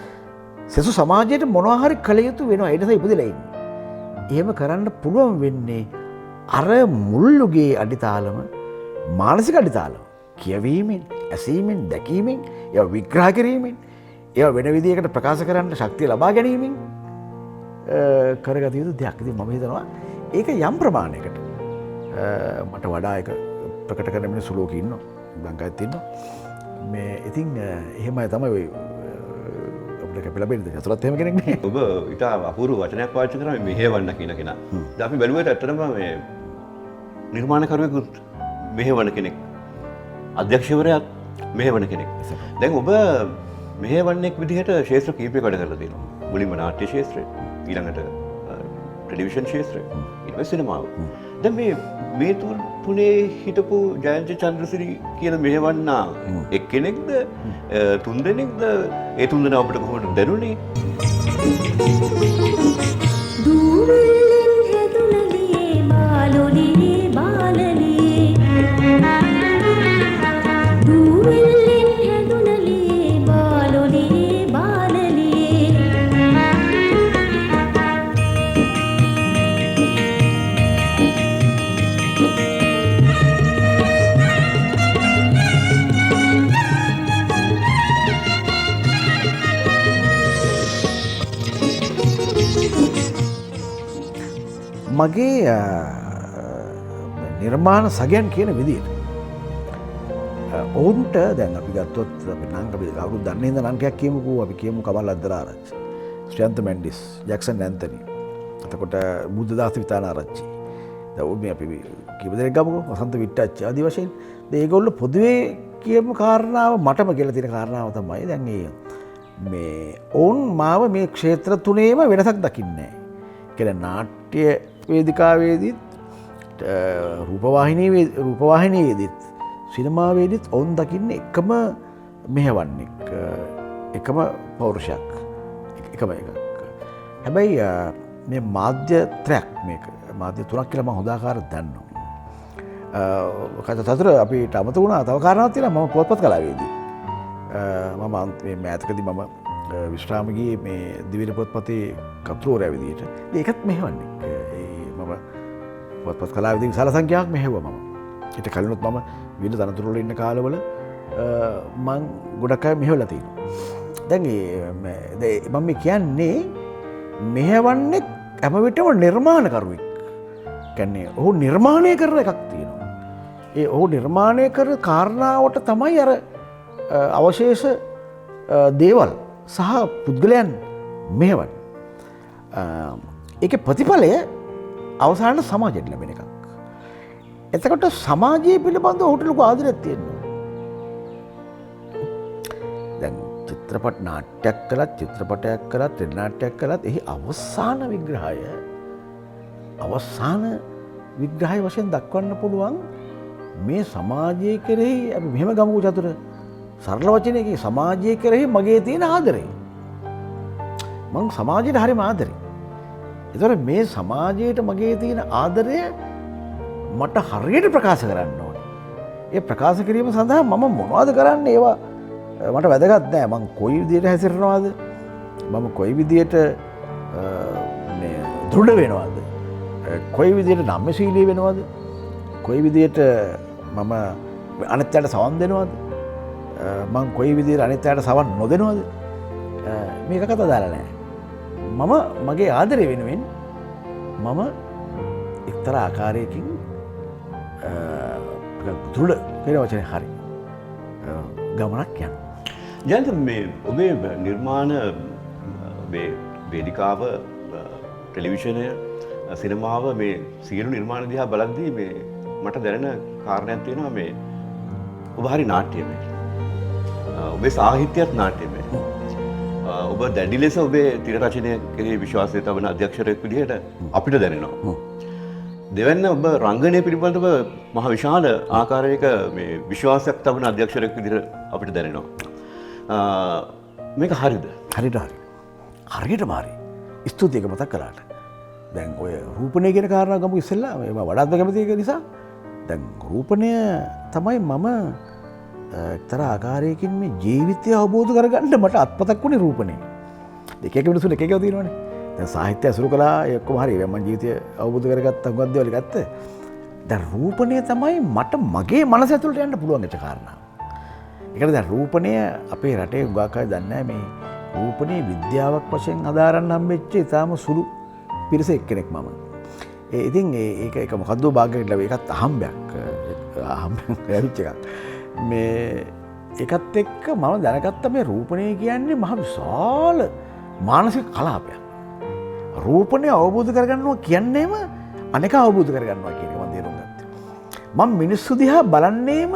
සෙසු සමාජයට මොනවා හරි කළ යුතු වෙනවා. ඒ නිසා ඉපදෙලා ඉන්නේ. එහෙම කරන්න පුළුවන් වෙන්නේ අර මුල්ලුගේ අඩිතාලම මානසික අඩිතාලම කියවීමෙන්, ඇසීමෙන්, දැකීමෙන්, ඒවා විග්‍රහ කිරීමෙන්, ඒවා වෙන විදිහකට ප්‍රකාශ කරන්න ශක්තිය ලබා ගැනීමෙන් කරගත යුතු දෙයක්. ඉතින් මම හිතනවා ඒක යම් ප්‍රමාණයකට මට වඩා එක ප්‍රකට කරන මිනිස්සු ලෝකෙ ඉන්නවා. ලංකාවෙත් ඉන්නවා. මේ ඉතින් එහෙමයි තමයි ඔය අපිට කැපිලා බෙන්නේ. අතලත් එහෙම කෙනෙක් නේ. ඔබ ඊට අපූර්ව වචනයක් පාවිච්චි කරා මේ මෙහෙවන්න කියන කෙනා. දැන් අපි බැලුවට ඇත්තටම මේ නිර්මාණකරුවෙකුත් මෙහෙවන කෙනෙක්. අධ්‍යක්ෂකවරයාත් මෙහෙවන කෙනෙක්. දැන් ඔබ මෙහෙවන්නෙක් විදිහට ශාස්ත්‍ර කීපයක වැඩ කරලා තියෙනවා. මුලින්ම නාට්‍ය ශාස්ත්‍රය, ඊළඟට ටෙලිවිෂන් ශාස්ත්‍රය, ඊට පස්සේ සිනමාව. දැන් මේ තුනේ හිටපු ජයන්ත චන්ද්‍රසිරි කියන මෙහෙවන්නා එක්කෙනෙක්ද තුන්දෙනෙක්ද? ඒ තුන්දෙනා අපිට කොහොමද දැනුනේ? දූවිල්ලෙන් හැදුනලියේ බාලොලියේ බාලලියේ දූවිල්ලෙන් හැදුනලියේ බාලොලියේ බාලලියේ මගේ නිර්මාණ සගයන් කියන විදිහට ඔවුන්ට දැන් අපි ගත්තොත් අපි නම් අපි කවුරුත් දන්නේ නැඳ නම් ටිකක් කියමුකෝ. අපි කියමු කමල් අද්දරආරච්චි, ශ්‍රියන්ත මෙන්ඩිස්, ජැක්සන් ඇන්තනි, එතකොට බුද්ධදාස විතානාරච්චි, දැන් මේ අපි කීප දෙනෙක් ගමුකෝ, වසන්ත විට්ටච්චි ආදී වශයෙන්. ඒගොල්ලෝ පොදුවේ කියමු කාරණාව මටම කියලා තියෙන කාරණාව තමයි දැන් මේ ඔවුන් මාව මේ ක්ෂේත්‍ර තුනේම වෙනසක් දකින්නේ නැහැ. කියන්නේ නාට්‍ය වේදිකාවේදීත්, රූපවාහිනියේදීත්, සිනමාවේදීත් ඔවුන් දකින්නේ එකම මෙහෙවන්නෙක්, එකම පෞරුෂයක්, එකම එකක්. හැබැයි මේ මාධ්‍ය ත්‍රයක්, මේක මාධ්‍ය තුනක් කියලා මම හොදාකාරව දන්නවා. කතතර අපිට අමතක වුණා තව කාරණාවක් තියෙනවා. මම පොත්පත් කලාවේදී මම මේ මෑතකදී මම විශ්‍රාම ගියේ මේ දිවිල පොත්පතේ කතුරුවරයා විදිහට. ඒකත් මෙහෙවන්නේ. මම පොත්පත් කලාවේදී විශාල සංඛ්‍යාවක් මෙහෙවුවා මම. ඊට කලිනුත් මම විවිධ තනතුරු වල ඉන්න කාලවල මම ගොඩක් අය මෙහෙवला තියෙනවා. දැන් මම කියන්නේ මෙහෙවන්නේ හැම විටම නිර්මාණකරුවෙක්. කියන්නේ ඔහු නිර්මාණය කරන එකක් තියෙනවා. ඒ ඔහු නිර්මාණය කරන කාරණාවට තමයි අර අවශේෂ දේවල් සහ පුද්ගලයන් මෙහෙවන්න. ඒක ප්‍රතිඵලය අවසානට සමාජයට ලැබෙන එකක්. එතකොට සමාජයේ පිළිබඳව ඔහුට ලොකු ආදරයක් තියෙනවා. දැන් චිත්‍රපට නාට්‍යයක් කළත් චිත්‍රපටයක් කළත් ටෙලි නාට්‍යයක් කළත් එහි අවසාන විග්‍රහය වශයෙන් දක්වන්න පුළුවන් මේ සමාජය කෙරෙහි අපි මෙහෙම ගමුකෝ චතුර සරල වචනයකින් සමාජය කෙරෙහි මගේ තියෙන ආදරය. මං සමාජයට හරිම ආදරේ. ඒතර මේ සමාජයට මගේ තියෙන ආදරය මට හරියට ප්‍රකාශ කරන්න ඕනේ. ඒ ප්‍රකාශ කිරීම සඳහා මම මොනවද කරන්නේ ඒවා මට වැදගත් නෑ. මං කොයි විදියට හැසිරෙනවද? මම කොයි විදියට මේ දෘঢ় වෙනවද? කොයි විදියට නම්‍යශීලී වෙනවද? කොයි විදියට මම අනිත් අයට සවන් දෙනවද? මං කොයි විදියට අනිත් අයට සවන් නොදෙනවද? මේක කතා දාලා නෑ. මම මගේ ආදරය වෙනුවෙන් මම එක්තරා ආකාරයකින් දෘঢ় කියන වචනේ හරි ගමනක් යනවා. ජයන්ත මේ ඔබේ නිර්මාණ වේදිකාව ටෙලිවිෂනය සිනමාව මේ සියලු නිර්මාණ දිහා බලද්දී මේ මට දැනෙන කාරණයක් තියෙනවා මේ ඔබ හරි නාට්‍යමය. ඔබේ සාහිත්‍යයත් නාට්‍යමය. ඔබ දැඩි ලෙස ඔබේ තිර රචනය කෙරෙහි විශ්වාසය තබන අධ්‍යක්ෂකයෙක් විදිහට අපිට දැනෙනවා. දෙවැන්න ඔබ රංගනය පිළිබඳව මහ විශාල ආකාරයක මේ විශ්වාසයක් තබන අධ්‍යක්ෂකයෙක් විදිහට අපිට දැනෙනවා. මේක හරිද? හරියට හරියටම හරි. ස්තුතියක මතක් කළාට. දැන් ඔය රූපණය කියන කාරණා ගමු ඉස්සෙල්ලා මම වඩාත්ම කැමති එක නිසා දැන් රූපණය තමයි මම එක්තරා ආකාරයකින් මේ ජීවිතය අවබෝධ කරගන්න මට අත්පතක් වුණේ රූපණය. එක එක මිනිස්සුන් එක එකව තියෙනවනේ. දැන් සාහිත්‍ය අසුරු කළා ඒ ඔක්කොම හරි. මම ජීවිතය අවබෝධ කරගත්ත හුඟක් දේවල් ගත්තා. දැන් රූපණය තමයි මට මගේ මනස ඇතුළට යන්න පුළුවන් එක කාරණා. ඒකට දැන් රූපණය අපේ රටේ හුඟක් අය දන්නේ නැහැ මේ රූපණය විද්‍යාවක් වශයෙන් හදාරන්න හම්බෙච්ච ඉතාම සුළු පිරිස එක්කෙනෙක් මම. ඉතින් ඒක මොකද්ද භාග්‍යයක් ලැබෙ ඒකත් අහම්බයක් ලැබිච්ච එකක්. මේ ඒකත් එක්ක මම දැනගත්ත මේ රූපණය කියන්නේ මහ විශාල මානසික කලාපයක්. රූපණය අවබෝධ කරගන්නවා කියන්නේම අනෙක අවබෝධ කරගන්නවා කියන එක මම තේරුම් ගත්තා. මම මිනිස්සු දිහා බලන්නේම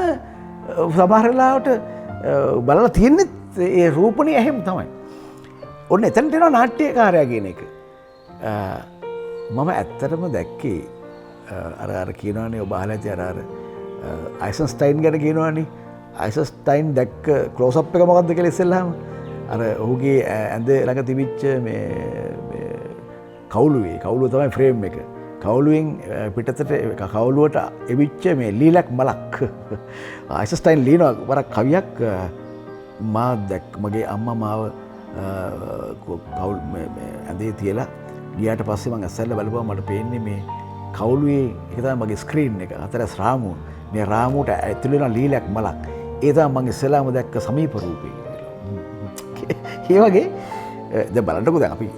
සමහර වෙලාවට බලලා තියෙන්නේ ඒ රූපණය එහෙම තමයි. ඔන්න එතනට එනවා නාට්‍යකාරයා කියන එක. මම ඇත්තටම දැක්කේ අර කියනවානේ ඔබ අහලා ඇති අර අයිසන්ස්ටයින් ගැන කියනවානේ. අයිසන්ස්ටයින් දැක්ක ක්ලෝස් අප් එක මොකද්ද කියලා ඉස්සෙල්ලාම අර ඔහුගේ ඇඳ ළඟ තිබිච්ච මේ කවුළුව තමයි ෆ්‍රේම් එක. කවුළුවෙන් පිටතට කවුළුවට එවිච්ච මේ ලීලක් මලක්. අයිසන්ස්ටයින් ලියනවා වරක් කවියක් මා දැක් මගේ අම්මා මාව කවුල් ඇඳේ තියලා ගියාට පස්සේ මම ඇස්සල්ලා බලපුවා මට පේන්නේ මේ කවුළුවේ ඒක තමයි මගේ ස්ක්‍රීන් එක. අතරස් රාමුව. මේ රාමුවට ඇතුළේ වෙන ලීලක් මලක්. ඒ තමයි මම ඉස්සෙල්ලාම දැක්ක සමීප රූපේ. ඒ වගේ දැන් බලන්නකෝ දැන් අපි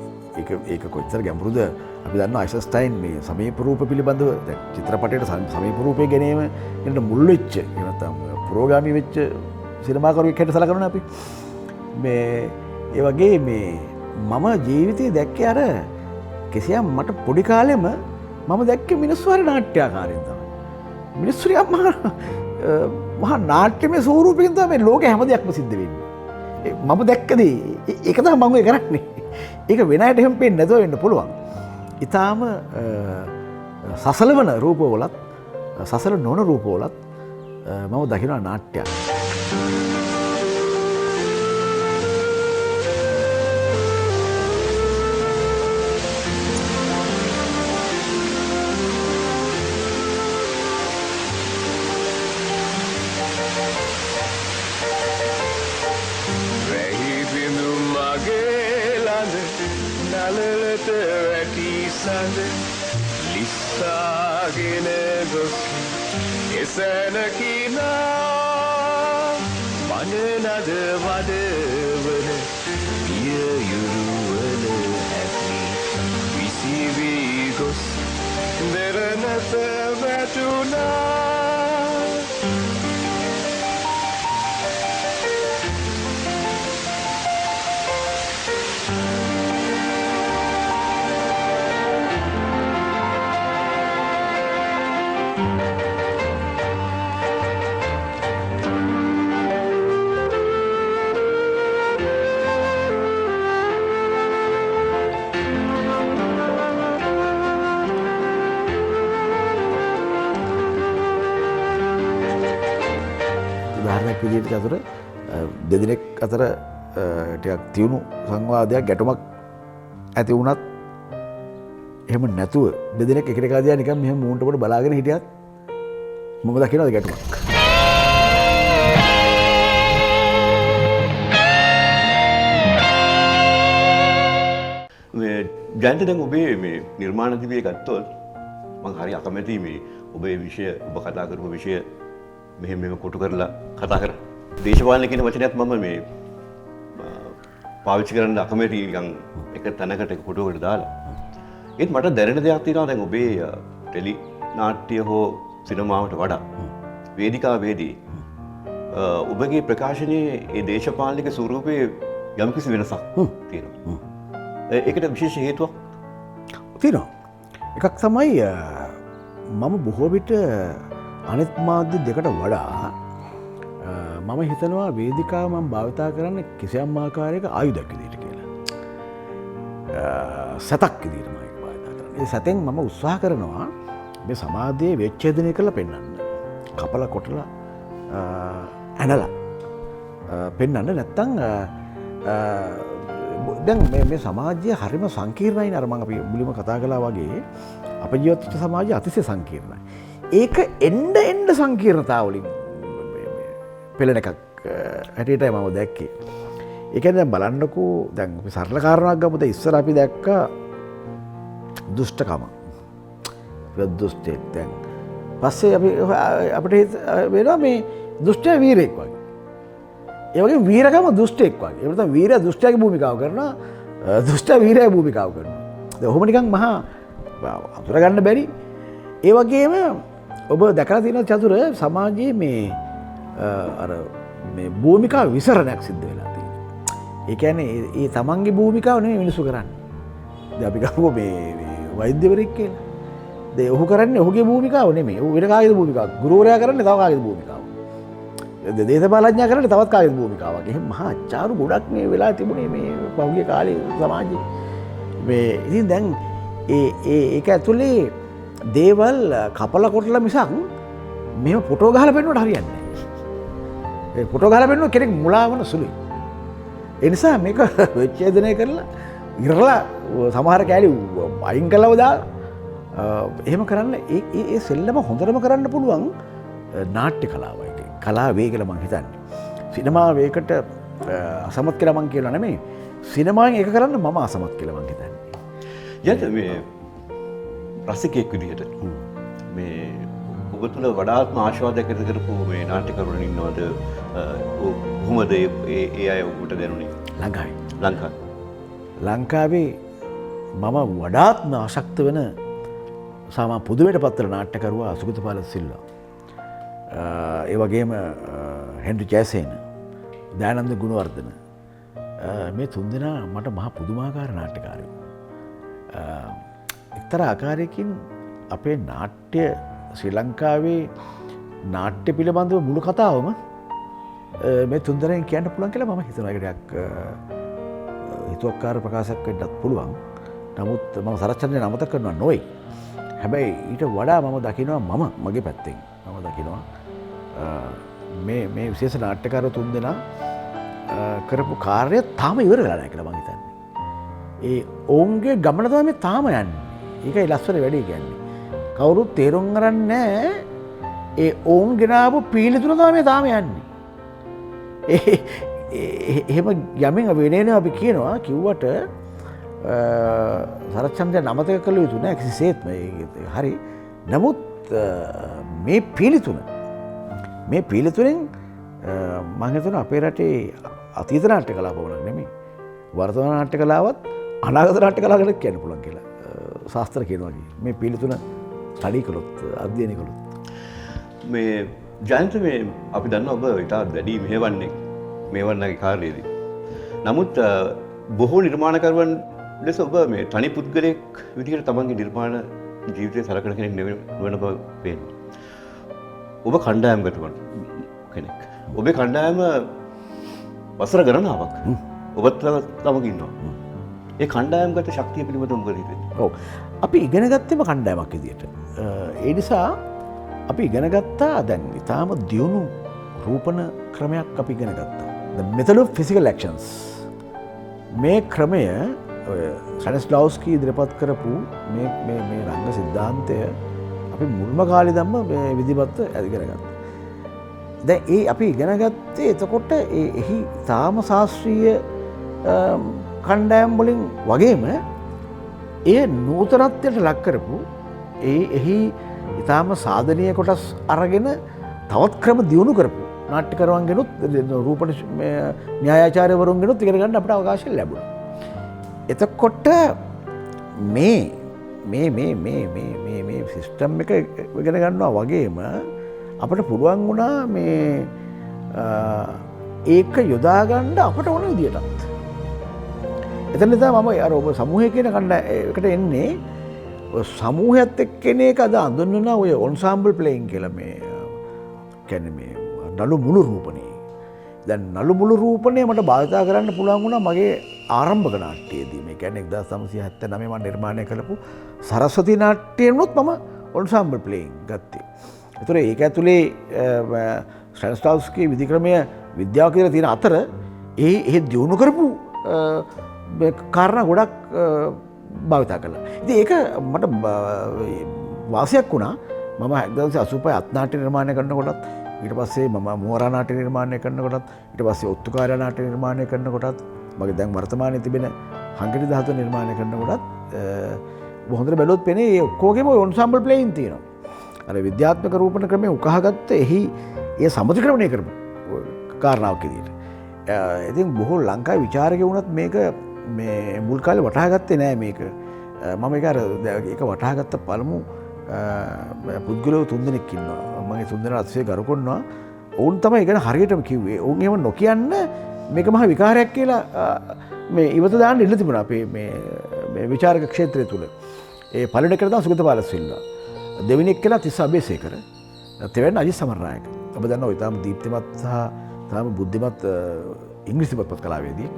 ඒක කොච්චර ගැඹුරුද අපි දන්නවා අයිසන්ස්ටයින් මේ සමීප රූප පිළිබඳව දැන් චිත්‍රපටයට සමීප රූපේ ගැනීම එන්න මුල් වෙච්ච නැත්නම් පුරෝගාමී වෙච්ච සිනමාකරුවෙක් හැටියට සලකනවා අපි. මේ ඒ වගේ මේ මම ජීවිතේ දැක්කේ අර කෙසියම් මට පොඩි කාලෙම මම දැක්කේ මිනිස්සු හරි නාට්‍යකාරයන් තමයි. මිනිස්සු නිකන් මහා නාට්‍යමය ස්වරූපයෙන් තමයි මේ ලෝකේ හැම දෙයක්ම සිද්ධ වෙන්නේ. මම දැක්කදී ඒක තමයි මම ඔය කරන්නේ. ඒක වෙන අයට එහෙම පේන්නේ නැතුව වෙන්න පුළුවන්. ඊටාම සසලවන රූපවලත් සසල නොවන රූපවලත් මම දකිනවා නාට්‍යයක්. ලිස්සාගෙන ගොස් එසැනකිනා මනනද වදවන පියයුරුවල හැකි විසිවී ගොස් දෙරනත වැටුනා ප්‍රකාශයක් විදිහට අතර දෙදෙනෙක් අතර ටිකක් තියුණු සංවාදයක් ගැටුමක් ඇති වුණත් එහෙම නැතුව දෙදෙනෙක් එකිනෙකා දිහා නිකන් මෙහෙම මූණට පොඩ බලාගෙන හිටියත් මම දකිනවා ගැටුමක්. මේ ජයන්ත දැන් ඔබේ මේ නිර්මාණ දිවිය ගත්තොත් මම හරි අකමැතියි මේ ඔබේ විෂය ඔබ කතා කරපු විෂය මෙහෙම කොටු කරලා කතා කරා. දේශපාලන කියන වචනයත් මම මේ පාවිච්චි කරන්න අකමැතියි නිකන් එක තැනකට එක කොටුවකට දාලා. ඒත් මට දැනෙන දෙයක් තියෙනවා දැන් ඔබේ ටෙලි නාට්‍ය හෝ සිනමාවට වඩා වේදිකාවේදී ඔබගේ ප්‍රකාශනයේ ඒ දේශපාලනික ස්වරූපයේ යම්කිසි වෙනසක් තියෙනවා. ඒකට විශේෂ හේතුවක් තියෙනවා. එකක් තමයි මම බොහෝ විට අනිත් මාධ්‍ය දෙකට වඩා මම හිතනවා වේදිකාව මම භාවිතා කරන්නේ කිසියම් ආකාරයක ආයුධයක් විදිහට කියලා. සතක් විදිහට මම ඒක භාවිතා කරන්නේ. ඒ සතෙන් මම උත්සාහ කරනවා මේ සමාජයේ විච්ඡේදනය කරලා පෙන්වන්න. කපලා කොටලා ඇනලා පෙන්වන්න නැත්තම් දැන් මේ සමාජය හරිම සංකීර්ණයි නේද? මම අපි මුලින්ම කතා කළා වගේ අප ජීවත් වෙච්ච සමාජය අතිශය සංකීර්ණයි. ඒක එන්න සංකීර්ණතාවලින් පෙළෙන එකක් හැටියටයි මම දැක්කේ. ඒ කියන්නේ දැන් බලන්නකෝ දැන් අපි සරල කාරණාවක් ගමුද ඉස්සර අපි දැක්ක දුෂ්ටකම. දුෂ්ටෙක් දැන් පස්සේ අපිට වෙනවා මේ දුෂ්ටය වීරයෙක් වගේ. ඒ වගේ වීරකම දුෂ්ටෙක් වගේ. ඒ වගේ වීරයා දුෂ්ටයාගේ භූමිකාව කරනවා, දුෂ්ටයා වීරයාගේ භූමිකාව කරනවා. දැන් ඔහොම නිකන් මහා අඳුර ගන්න බැරි. ඒ වගේම ඔබ දැකලා තියෙන චතුර සමාජයේ මේ අර මේ භූමිකා විසරණයක් සිද්ධ වෙලා තියෙනවා. ඒ කියන්නේ ඒ තමන්ගේ භූමිකාව නෙමෙයි මිනිස්සු කරන්නේ. දැන් අපි ගමු මේ වෛද්‍යවරයෙක් කියලා. දැන් ඔහු කරන්නේ ඔහුගේ භූමිකාව නෙමෙයි. ඔහු වෙන කාගේද භූමිකාවක්. ගුරුවරයා කරන්නේ තව කාගේද භූමිකාවක්. දේශපාලඥයා කරන්නේ තවත් කාගේද භූමිකාවක්. එහෙනම් මහා අච්චාරු ගොඩක් මේ වෙලා තිබුණේ මේ පහුගිය කාලේ සමාජයේ. මේ ඉතින් දැන් ඒක ඇතුලේ දේවල් කපලා කොටලා මිසක් මෙහෙම ෆොටෝ ගහලා පෙන්නුවට හරියන්නේ නැහැ. ඒ ෆොටෝ ගහලා පෙන්නුව කෙනෙක් මුලා වන සුළුයි. ඒ නිසා මේක විච්ඡේදනය කරලා ඉරලා සමහර කෑලි අයින් කළව දාලා එහෙම කරන්න ඒ සෙල්ලම හොඳටම කරන්න පුළුවන් නාට්‍ය කලාවයි. කලාවේ කියලා මං හිතන්නේ. සිනමාවේකට අසමත් කියලා මං කියලා නෙමෙයි. සිනමාවෙන් ඒක කරන්න මම අසමත් කියලා මං හිතන්නේ. යත මේ රසිකයෙක් විදිහට මේ ඔබ තුළ වඩාත්ම ආශාදයක් ඇති කරපු මේ නාට්‍යකරුවන් ඉන්නවද? කොහොමද ඒ අය ඔබට දැනුනේ? ලංකාවේ මම වඩාත්ම ආශක්ත වෙන සාමා පුදුමයට පත්වන නාට්‍යකරුවා සුගතපාල සිල්වා. ඒ වගේම හෙන්රි ජයසේන, දයානන්ද ගුණවර්ධන මේ තුන්දෙනා මට මහා පුදුමාකාර නාට්‍යකාරයෝ. එක්තරා ආකාරයකින් අපේ නාට්‍ය ශ්‍රී ලංකාවේ නාට්‍ය පිළිබඳව මුළු කතාවම මේ තුන්දෙනෙන් කියන්න පුළුවන් කියලා මම හිතනවා. ඒකටක් හිතුවක්කාර ප්‍රකාශයක් වෙන්නත් පුළුවන්. නමුත් මම සරච්චන්ද්‍රයන් අමතක කරනවා නොවේ. හැබැයි ඊට වඩා මම දකිනවා මගේ පැත්තෙන් මම දකිනවා මේ විශේෂ නාට්‍යකාරයෝ තුන්දෙනා කරපු කාර්යය තාම ඉවර වෙලා නැහැ කියලා මම හිතන්නේ. ඒ ඔවුන්ගේ ගමන තමයි මේ තාම යන්නේ. ඒකයි ලස්සන වැඩේ කියන්නේ. කවුරුත් තේරුම් ගන්න නැහැ. ඒ ඔවුන් ගෙනාවු පීලිතුන තමයි තාම යන්නේ. එහෙම යමින් වෙනේන අපි කියනවා කිව්වට සරච්චන්ද්‍රයන් අමතක කළ යුතු නෑ කිසිසේත්ම. හරි. නමුත් මේ පීලිතුනෙන් මම හිතනවා අපේ රටේ අතීත නාට්‍ය කලාව පමණක් නෙමෙයි වර්තමාන නාට්‍ය කලාවත් අනාගත නාට්‍ය කලාවකට කියන්න පුළුවන් කියලා ශාස්ත්‍ර කියනවා. මේ පීලිතුන ස්ටඩි කළොත් අධ්‍යයනය කළොත් මේ ජයන්ත මේ අපි දන්නවා ඔබ ඉතාලි වැඩි මෙහෙවන්නගේ කාර්යයේදී. නමුත් බොහෝ නිර්මාණකරුවන් ලෙස ඔබ මේ තනි පුද්ගලයෙක් විදිහට තමන්ගේ නිර්මාණ ජීවිතය සලකන කෙනෙක් නොවන බව පේනවා. ඔබ කණ්ඩායම්ගත වන කෙනෙක්. ඔබේ කණ්ඩායම වසර ගණනාවක් ඔබත් ළමක ඉන්නවා. ඒ කණ්ඩායම්ගත ශක්තිය පිළිබඳව මොකද හිතෙන්නේ? ඔව්. අපි ඉගෙන ගත්තේම කණ්ඩායමක් විදියට. ඒ නිසා අපි ඉගෙන ගත්තා දැන් ඊටාම දියුණු රූපණ ක්‍රමයක් අපි ඉගෙන ගත්තා. The method of physical actions. මේ ක්‍රමය ස්ටැනිස්ලාව්ස්කී ඉදිරිපත් කරපු මේ රංග සිද්ධාන්තය අපි මුල්ම කාලේ ධම්ම විධිමත්ව ඉගෙන ගත්තා. දැන් ඒ අපි ඉගෙන ගත්තේ එතකොට එහි තාම ශාස්ත්‍රීය කණ්ඩායම් වලින් වගේම ඒ නූතනත්වයට ලක් කරපු එහි ඉතාම සාධනීය කොටස් අරගෙන තවත් ක්‍රම දියුණු කරපු නාට්‍යකරුවන්ගෙනුත් රූපණ න්‍යායාචාර්යවරුන්ගෙනුත් ඉගෙන ගන්න අපිට අවකාශය ලැබුණා. එතකොට මේ සිස්ටම් එක ඉගෙන ගන්නවා වගේම අපට පුළුවන් වුණා ඒක යොදා ගන්න අපට ඕන විදියටත්. එතන තමයි මම අර ඔබ සමූහය කියන කණ්ඩායමකට එන්නේ. සමූහයත් එක්ක එන එක අද අඳුන්වන ඔය ඔන්සාම්බල් ප්ලේයින් කියලා මේ කියන්නේ මේ නළු මුළු රූපණේ. දැන් නළු මුළු රූපණේ මට භාවිතා කරන්න පුළුවන් වුණා මගේ ආරම්භක නාට්‍යයේදී. මේ කියන්නේ 1979 මම නිර්මාණය කළපු සරස්වති නාට්‍යයෙන්ොත් මම ඔන්සාම්බල් ප්ලේයින් ගත්තේ. ඒතර ඒක ඇතුලේ ස්ටැනිස්ලාව්ස්කී විධික්‍රමය විද්‍යාව කියලා තියෙන අතර ඒ දියුණු කරපු කාරණා ගොඩක් භාවිතා කළා. ඉතින් ඒක මට වාසියක් වුණා. මම 1985 අත්නාට්‍ය නිර්මාණය කරනකොටත් ඊට පස්සේ මම මෝරා නාට්‍ය නිර්මාණය කරනකොටත් ඊට පස්සේ ඔත්තුකාරය නාට්‍ය නිර්මාණය කරනකොටත් මගේ දැන් වර්තමානයේ තිබෙන හංගඩි ධාතුව නිර්මාණය කරනකොටත් හොඳට බැලුවොත් පෙනේ ඒ ඔක්කොගේම ඔන්සාම්බල් ප්ලේයින් තියෙනවා. අර විද්‍යාත්මක රූපණ ක්‍රමයේ උකහාගත්ත එහි ඒ සමතික්‍රමණය කරපු කාරණාවක් විදියට. ඉතින් බොහෝ ලංකාවේ විචාරකයෝ වුණත් මේක මේ මුල් කාලේ වටහා ගත්තේ නෑ මේක. මම ඒක වටහා ගත්ත පළමු පුද්ගලයෝ 3 දෙනෙක් ඉන්නවා. මම ඒ 3 දෙනා අතිශය ගරු කරනවා. ඔවුන් තමයි ඒක හරියටම කිව්වේ. ඔවුන් එහෙම නොකියන්න මේක මහ විකාරයක් කියලා මේ ඉවත දාන්න ඉල්ල තිබුණා අපේ මේ විචාරක ක්ෂේත්‍රය තුල. ඒ පළවෙනි එක තමයි සුගත පාලසිල්වා. දෙවෙනි එක කියලා තිස්ස අබේසේකර. තෙවැන්න අජිත් සමරනායක. ඔබ දන්නවා ඊටම දීප්තිමත් සහ තාම බුද්ධිමත් ඉංග්‍රීසි පොත්පත් කලාවේදී.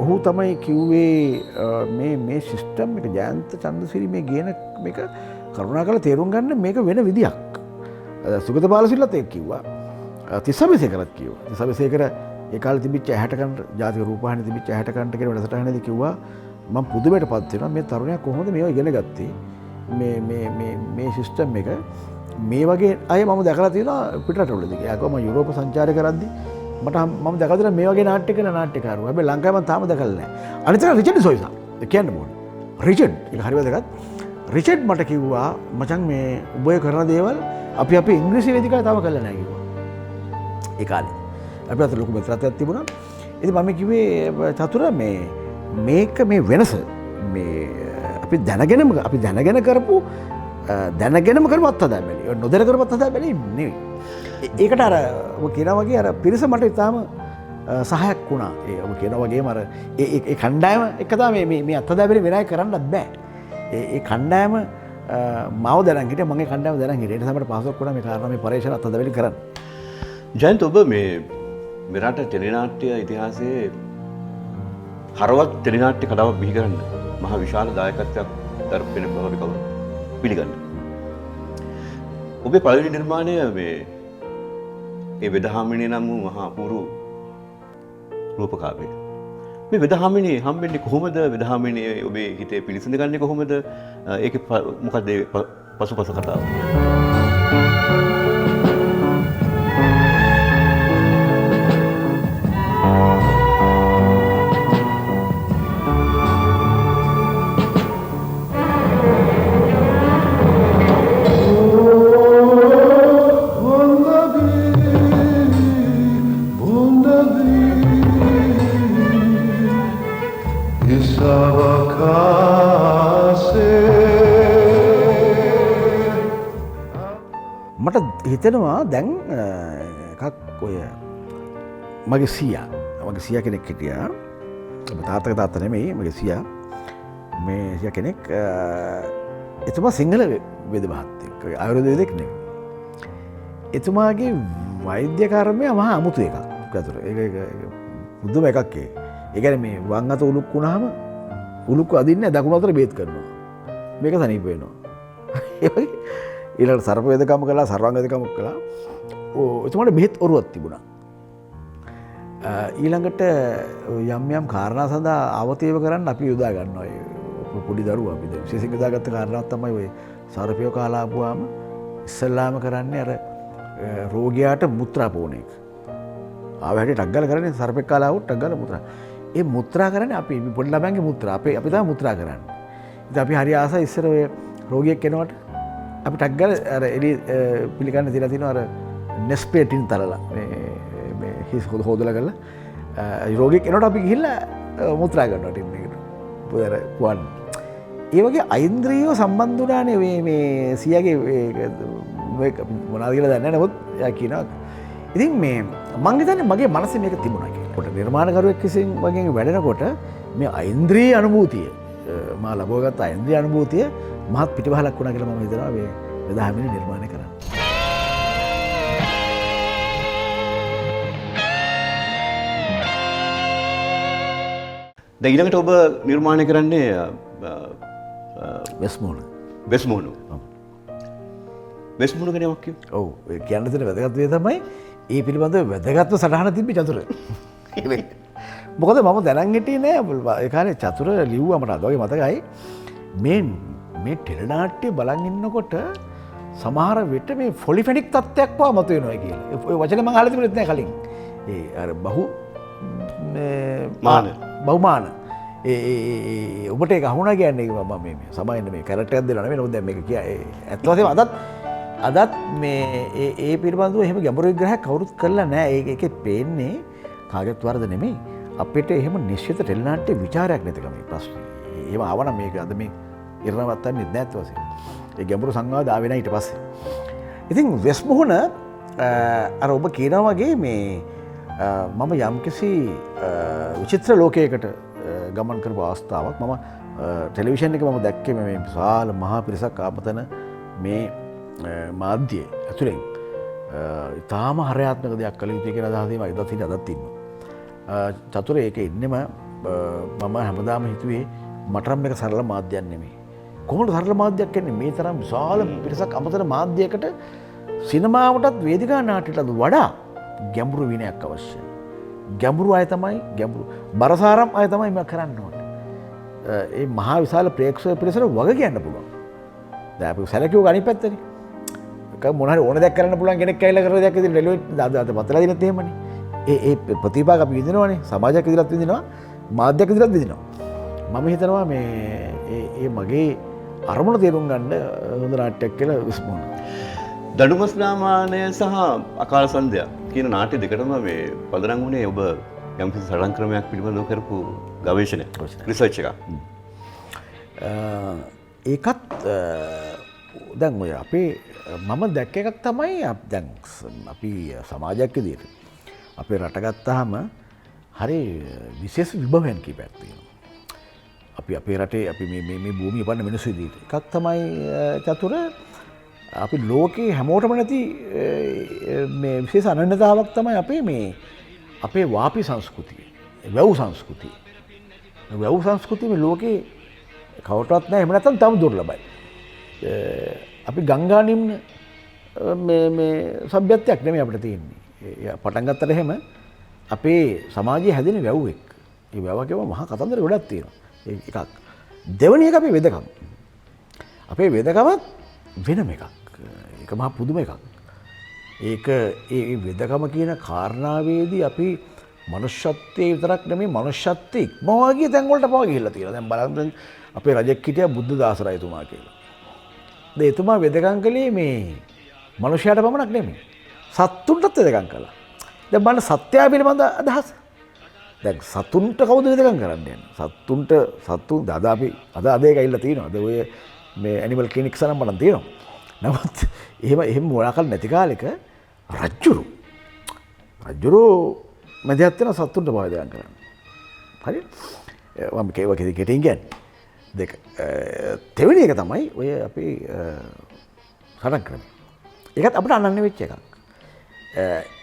ඔහු තමයි කිව්වේ මේ සිස්ටම් එක ජයන්ත චන්දසිරි මේ ගේන මේක කරුණාකරලා තේරුම් ගන්න මේක වෙන විදියක්. සුගත පාලසිල්ලත් ඒක කිව්වා. තිස්ස අබේසේකරත් කිව්වා. තිස්ස අබේසේකර ඒ කාලේ තිබිච්ච 60 කන්ට ජාතික රූපවාහිනියේ තිබිච්ච 60 කන්ට කියන වැඩසටහනේදී කිව්වා මම පුදුමයටපත් වෙනවා මේ තරුණයා කොහොමද මේවා ඉගෙන ගත්තේ මේ සිස්ටම් එක මේ වගේ අය මම දැකලා තියෙනවා පිටරටවලදී. ඒකම මම යුරෝප සංචාරය කරද්දී මම දැකලා තියෙනවා මේ වගේ නාට්‍ය කරන නාට්‍යකාරයෝ. හැබැයි ලංකාවේ මම තාම දැකලා නැහැ. අනිත් එක රිචඩ් සොයිසා. කියන්න ඕනේ. රිචඩ් ඒක හරි වැදගත්. රිචඩ් මට කිව්වා මචං මේ ඔබ කරන දේවල් අපි ඉංග්‍රීසි වේදිකාවේ තාම කරලා නැහැ කිව්වා. ඒ කාලේ. අපි අත ලොකු මෙත්‍රාත්වයක් තිබුණා. ඉතින් මම කිව්වේ චතුර මේක මේ වෙනස මේ අපි දැනගෙන කරපු දැනගෙනම කරපු අත්හදාබැලි. නොදැන කරපු අත්හදාබැලි නෙවෙයි. ඒකට අර ඔබ කියනා වගේ අර පිරිස මට ඉතාම සහයක් වුණා. ඒ ඔබ කියනා වගේම අර ඒ කණ්ඩායම එක තමයි මේ අත්හදාබැලි වෙනයි කරන්නත් බෑ. ඒ කණ්ඩායම මාව දැනන් හිටියා මගේ කණ්ඩායම දැනන් හිටියා. ඒ නිසා මට පහසුවක් වුණා මේ කාරණා මේ පරීක්ෂණ අත්හදාබැලි කරන්න. ජයන්ත ඔබ මේ මෙරට ටෙලිනාට්‍ය ඉතිහාසයේ හරවත් ටෙලිනාට්‍ය කඩාවක් බිහි කරන්න මහ විශාල දායකත්වයක් දරපෙන බව අපි කවුරු පිළිගන්න. ඔබේ පළවෙනි නිර්මාණය මේ වෙදහාමිනිය නම් වූ මහා අපූර්ව රූපකාව්‍යය. මේ වෙදහාමිනිය හම්බෙන්නේ කොහොමද? වෙදහාමිනිය ඔබේ හිතේ පිළිසඳගන්නේ කොහොමද? ඒකේ මොකක්ද පසුපස කතාව? මට හිතෙනවා දැන් එකක් ඔය මගේ සීයා කෙනෙක් හිටියා. තාත්තගේ තාත්තා නෙමෙයි මගේ සීයා. මේ සීයා කෙනෙක් එතුමා සිංහල වේද මහත්තයෙක්. ආයුර්වේද වේදෙක් නෙමෙයි. එතුමාගේ වෛද්‍ය කර්මය මහා අමුතු එකක්. ඒක බුදුම එකක් ඒ. ඒ කියන්නේ මේ වම් අත උලුක් වුණාම උලුක් අදින්නේ දකුණු අතට බේත් කරනවා. මේක තනිප වෙනවා. ඒ වගේ ඊළඟට සර්ප වේදකම කළා, සර්වාංග වේදකම කළා. එතුමට බෙහෙත් ඔරුවක් තිබුණා. ඊළඟට යම් යම් කාරණා සඳහා අවතේව කරන්න අපි යොදා ගන්නවා පොඩි දරුවා අපි විශේෂයෙන් යොදාගත්ත කාරණාවක් තමයි ඔය සර්පියෝ කාලා ආපුවාම ඉස්සල්ලාම කරන්නේ අර රෝගියාට මුත්‍රා පෝන එක. ආව හැටි ටක් ගාලා කරන්නේ සර්පෙක් කාලා ආවොත් ටක් ගාලා මුත්‍රා. ඒ මුත්‍රා කරන්නේ අපි පොඩි ළමයන්ගේ මුත්‍රා අපි තමයි මුත්‍රා කරන්නේ. ඉතින් අපි හරි ආසයි ඉස්සර ඔය රෝගියෙක් එනකොට අපි ටක් ගාලා අර එළි පිළිගන්න තියලා තිනවා අර නෙස්පේටින් තරලා මේ හිස් හොදලා කරලා රෝගියෙක් එනකොට අපි ගිහිල්ලා මුත්‍රා කරනවා ටින් එකට. පොර වන්. ඒ වගේ අයින්ද්‍රියෝ සම්බන්ධ වුණානේ මේ සියගේ මොනවද කියලා දන්නේ නැහැ. නමුත් එයා කියනවා ඉතින් මේ මං හිතන්නේ මගේ මනසේ මේක තිබුණා කියලා. කොට නිර්මාණකරුවෙක් විසින් වගේ වැඩනකොට මේ ඓන්ද්‍රිය අනුභූතිය මා ලබවගත් ඓන්ද්‍රිය අනුභූතිය මහත් පිටිපහලක් වුණා කියලා මම හිතනවා මේ වෙදහමිනි නිර්මාණය කරන්න. දැන් ඊළඟට ඔබ නිර්මාණය කරන්නේ වෙස්මුණ. වෙස්මුණු. වෙස්මුණු ගැන යමක් කියමු. ඔව් ඒ කියන්න තියෙන වැදගත් දේ තමයි ඒ පිළිබඳව වැදගත්ව සටහන තිබ්බේ චතුර. මොකද මම දැනන් හිටියේ නෑ ඒ කාලේ චතුර ලිව්වා මට අද වගේ මතකයි. මේ ටෙලිනාට්‍ය බලන් ඉන්නකොට සමහර විට මේ ෆොලිෆෙනික් තත්ත්වයක් පවා මතුවෙනවා කියලා. ඔය වචනේ මම අහලා තිබුණෙත් නෑ කලින්. ඒ අර බහුමාන ඔබට ඒක අහුණා කියන්නේ මම මේ සමහරවිට මේ කැරක්ටර් එකක් දෙලා නෙවෙයි නමුත් දැන් මේක ඇත්ත වශයෙන්ම අදත් මේ ඒ පිළිබඳව එහෙම ගැඹුරු විග්‍රහයක් කවුරුත් කරලා නැහැ. ඒකේ පේන්නේ කාගෙත් වරද නෙමෙයි. අපිට එහෙම නිශ්චිත ටෙලිනාට්‍ය විචාරයක් නැතිකම මේ ප්‍රශ්නේ. ඒව ආවනම් මේක අද මේ ඉරණවත් ගන්නෙත් නැත් වශයෙන්. ඒ ගැඹුරු සංවාද ආවේ නැහැ ඊට පස්සේ. ඉතින් වෙස්මුහුණ අර ඔබ කියනා වගේ මේ මම යම්කිසි විචිත්‍ර ලෝකයකට ගමන් කරපු අවස්ථාවක් මම ටෙලිවිෂන් එක මම දැක්කේ මේ විශාල මහා පිරිසක් ආපතන මේ මාධ්‍යයේ ඇතුළෙන් ඉතාම හරයාත්මක දෙයක් කළ යුතුයි කියන අදහසෙම අදත් ඉන්න අදත් ඉන්නවා. චතුර ඒකේ ඉන්නෙම මම හැමදාම හිතුවේ මටනම් මේක සරල මාධ්‍යයක් නෙමෙයි. කොහොමද සරල මාධ්‍යයක් කියන්නේ මේ තරම් විශාල පිරිසක් අමතර මාධ්‍යයකට සිනමාවටත් වේදිකා නාට්‍යයටත් වඩා ගැඹුරු විනයක් අවශ්‍යයි. ගැඹුරු අය තමයි ගැඹුරු බරසාරම් අය තමයි මේක කරන්න ඕනේ. ඒ මහා විශාල ප්‍රේක්ෂක පිරිසට වග කියන්න පුළුවන්. දැන් අපි සැලකුව අනිත් පැත්තනේ. ඒක මොන හරි ඕන දෙයක් කරන්න පුළුවන් කෙනෙක් ඇවිල්ලා කරන දෙයක් ඉතින් රෙලෙවෙට් අද පතලා දිනත් එහෙමනේ. ඒ ප්‍රතිපාක අපි විඳිනවනේ. සමාජයක් ඉදිරියට විඳිනවා. මාධ්‍යයක් ඉදිරියට විඳිනවා. මම හිතනවා මේ මගේ අරමුණ තේරුම් ගන්න හොඳ නාට්‍යයක් කියලා විශ්මුණ. දඩුමස්ලාමානය සහ අකාල සන්ධ්‍යා කියන නාට්‍ය දෙකටම මේ පදනම් වුණේ ඔබ යම්කිසි සටන් ක්‍රමයක් පිළිබඳව කරපු ගවේෂණයක් රිසර්ච් එකක්. ඒකත් දැන් ඔය අපේ මම දැක්ක එකක් තමයි දැන් අපි සමාජයක් විදියට අපේ රට ගත්තාම හරි විශේෂ විභවයන් කීපයක් තියෙනවා. අපි අපේ රටේ අපි මේ භූමිය උපන්න මිනිස්සු විදියට එකක් තමයි චතුර අපි ලෝකේ හැමෝටම නැති මේ විශේෂ අනන්‍යතාවක් තමයි අපේ වාපි සංස්කෘතිය. වැව් සංස්කෘතිය. වැව් සංස්කෘතිය මේ ලෝකේ කවටවත් නැහැ. එහෙම නැත්නම් තම දුර්ලභයි. අපි ගංගා නිම්න මේ සભ્યත්වයක් නෙමෙයි අපිට තියෙන්නේ. පටන් ගත්තට එහෙම අපේ සමාජයේ හැදෙන වැව් එක්ක. ඒ වැව කියව මහා කතන්දර ගොඩක් තියෙනවා. එකක්. දෙවෙනි එක අපේ වෙදකම. අපේ වෙදකමත් වෙනම එකක්. ඒක මහා පුදුම එකක්. ඒක ඒ වෙදකම කියන කාරණාවේදී අපි මනුෂ්‍යත්වයේ විතරක් නෙමෙයි මනුෂ්‍යත්වයේ ඉක්මවා ගිය තැන් වලට පවා ගිහිල්ලා තියෙනවා. දැන් බලන්න අපේ රජෙක් හිටියා බුද්ධදාස රජතුමා කියලා. දැන් එතුමා වෙදකම් කළේ මේ මනුෂ්‍යයාට පමණක් නෙමෙයි. සත්තුන්ටත් වෙදකම් කළා. දැන් බලන්න සත්‍යය පිළිබඳ අදහස. දැන් සතුන්ට කවුද වෙදකම් කරන්නේ? සතුන් අද ඒක ඇවිල්ලා තියෙනවා. අද ඔය මේ ඇනිමල් ක්ලිනික්ස් නම් බලන් තියෙනවා. නමුත් එහෙම මොනකල් නැති කාලෙක රජ්ජුරු මැදිහත් වෙන සතුන්ට බවදයන් කරන්න. හරි? මම කේව කෙටින් කියන්නේ. දෙක. තෙවෙනි එක තමයි ඔය අපි සටන් ක්‍රමය. ඒකත් අපිට අනන්‍ය වෙච්ච එකක්.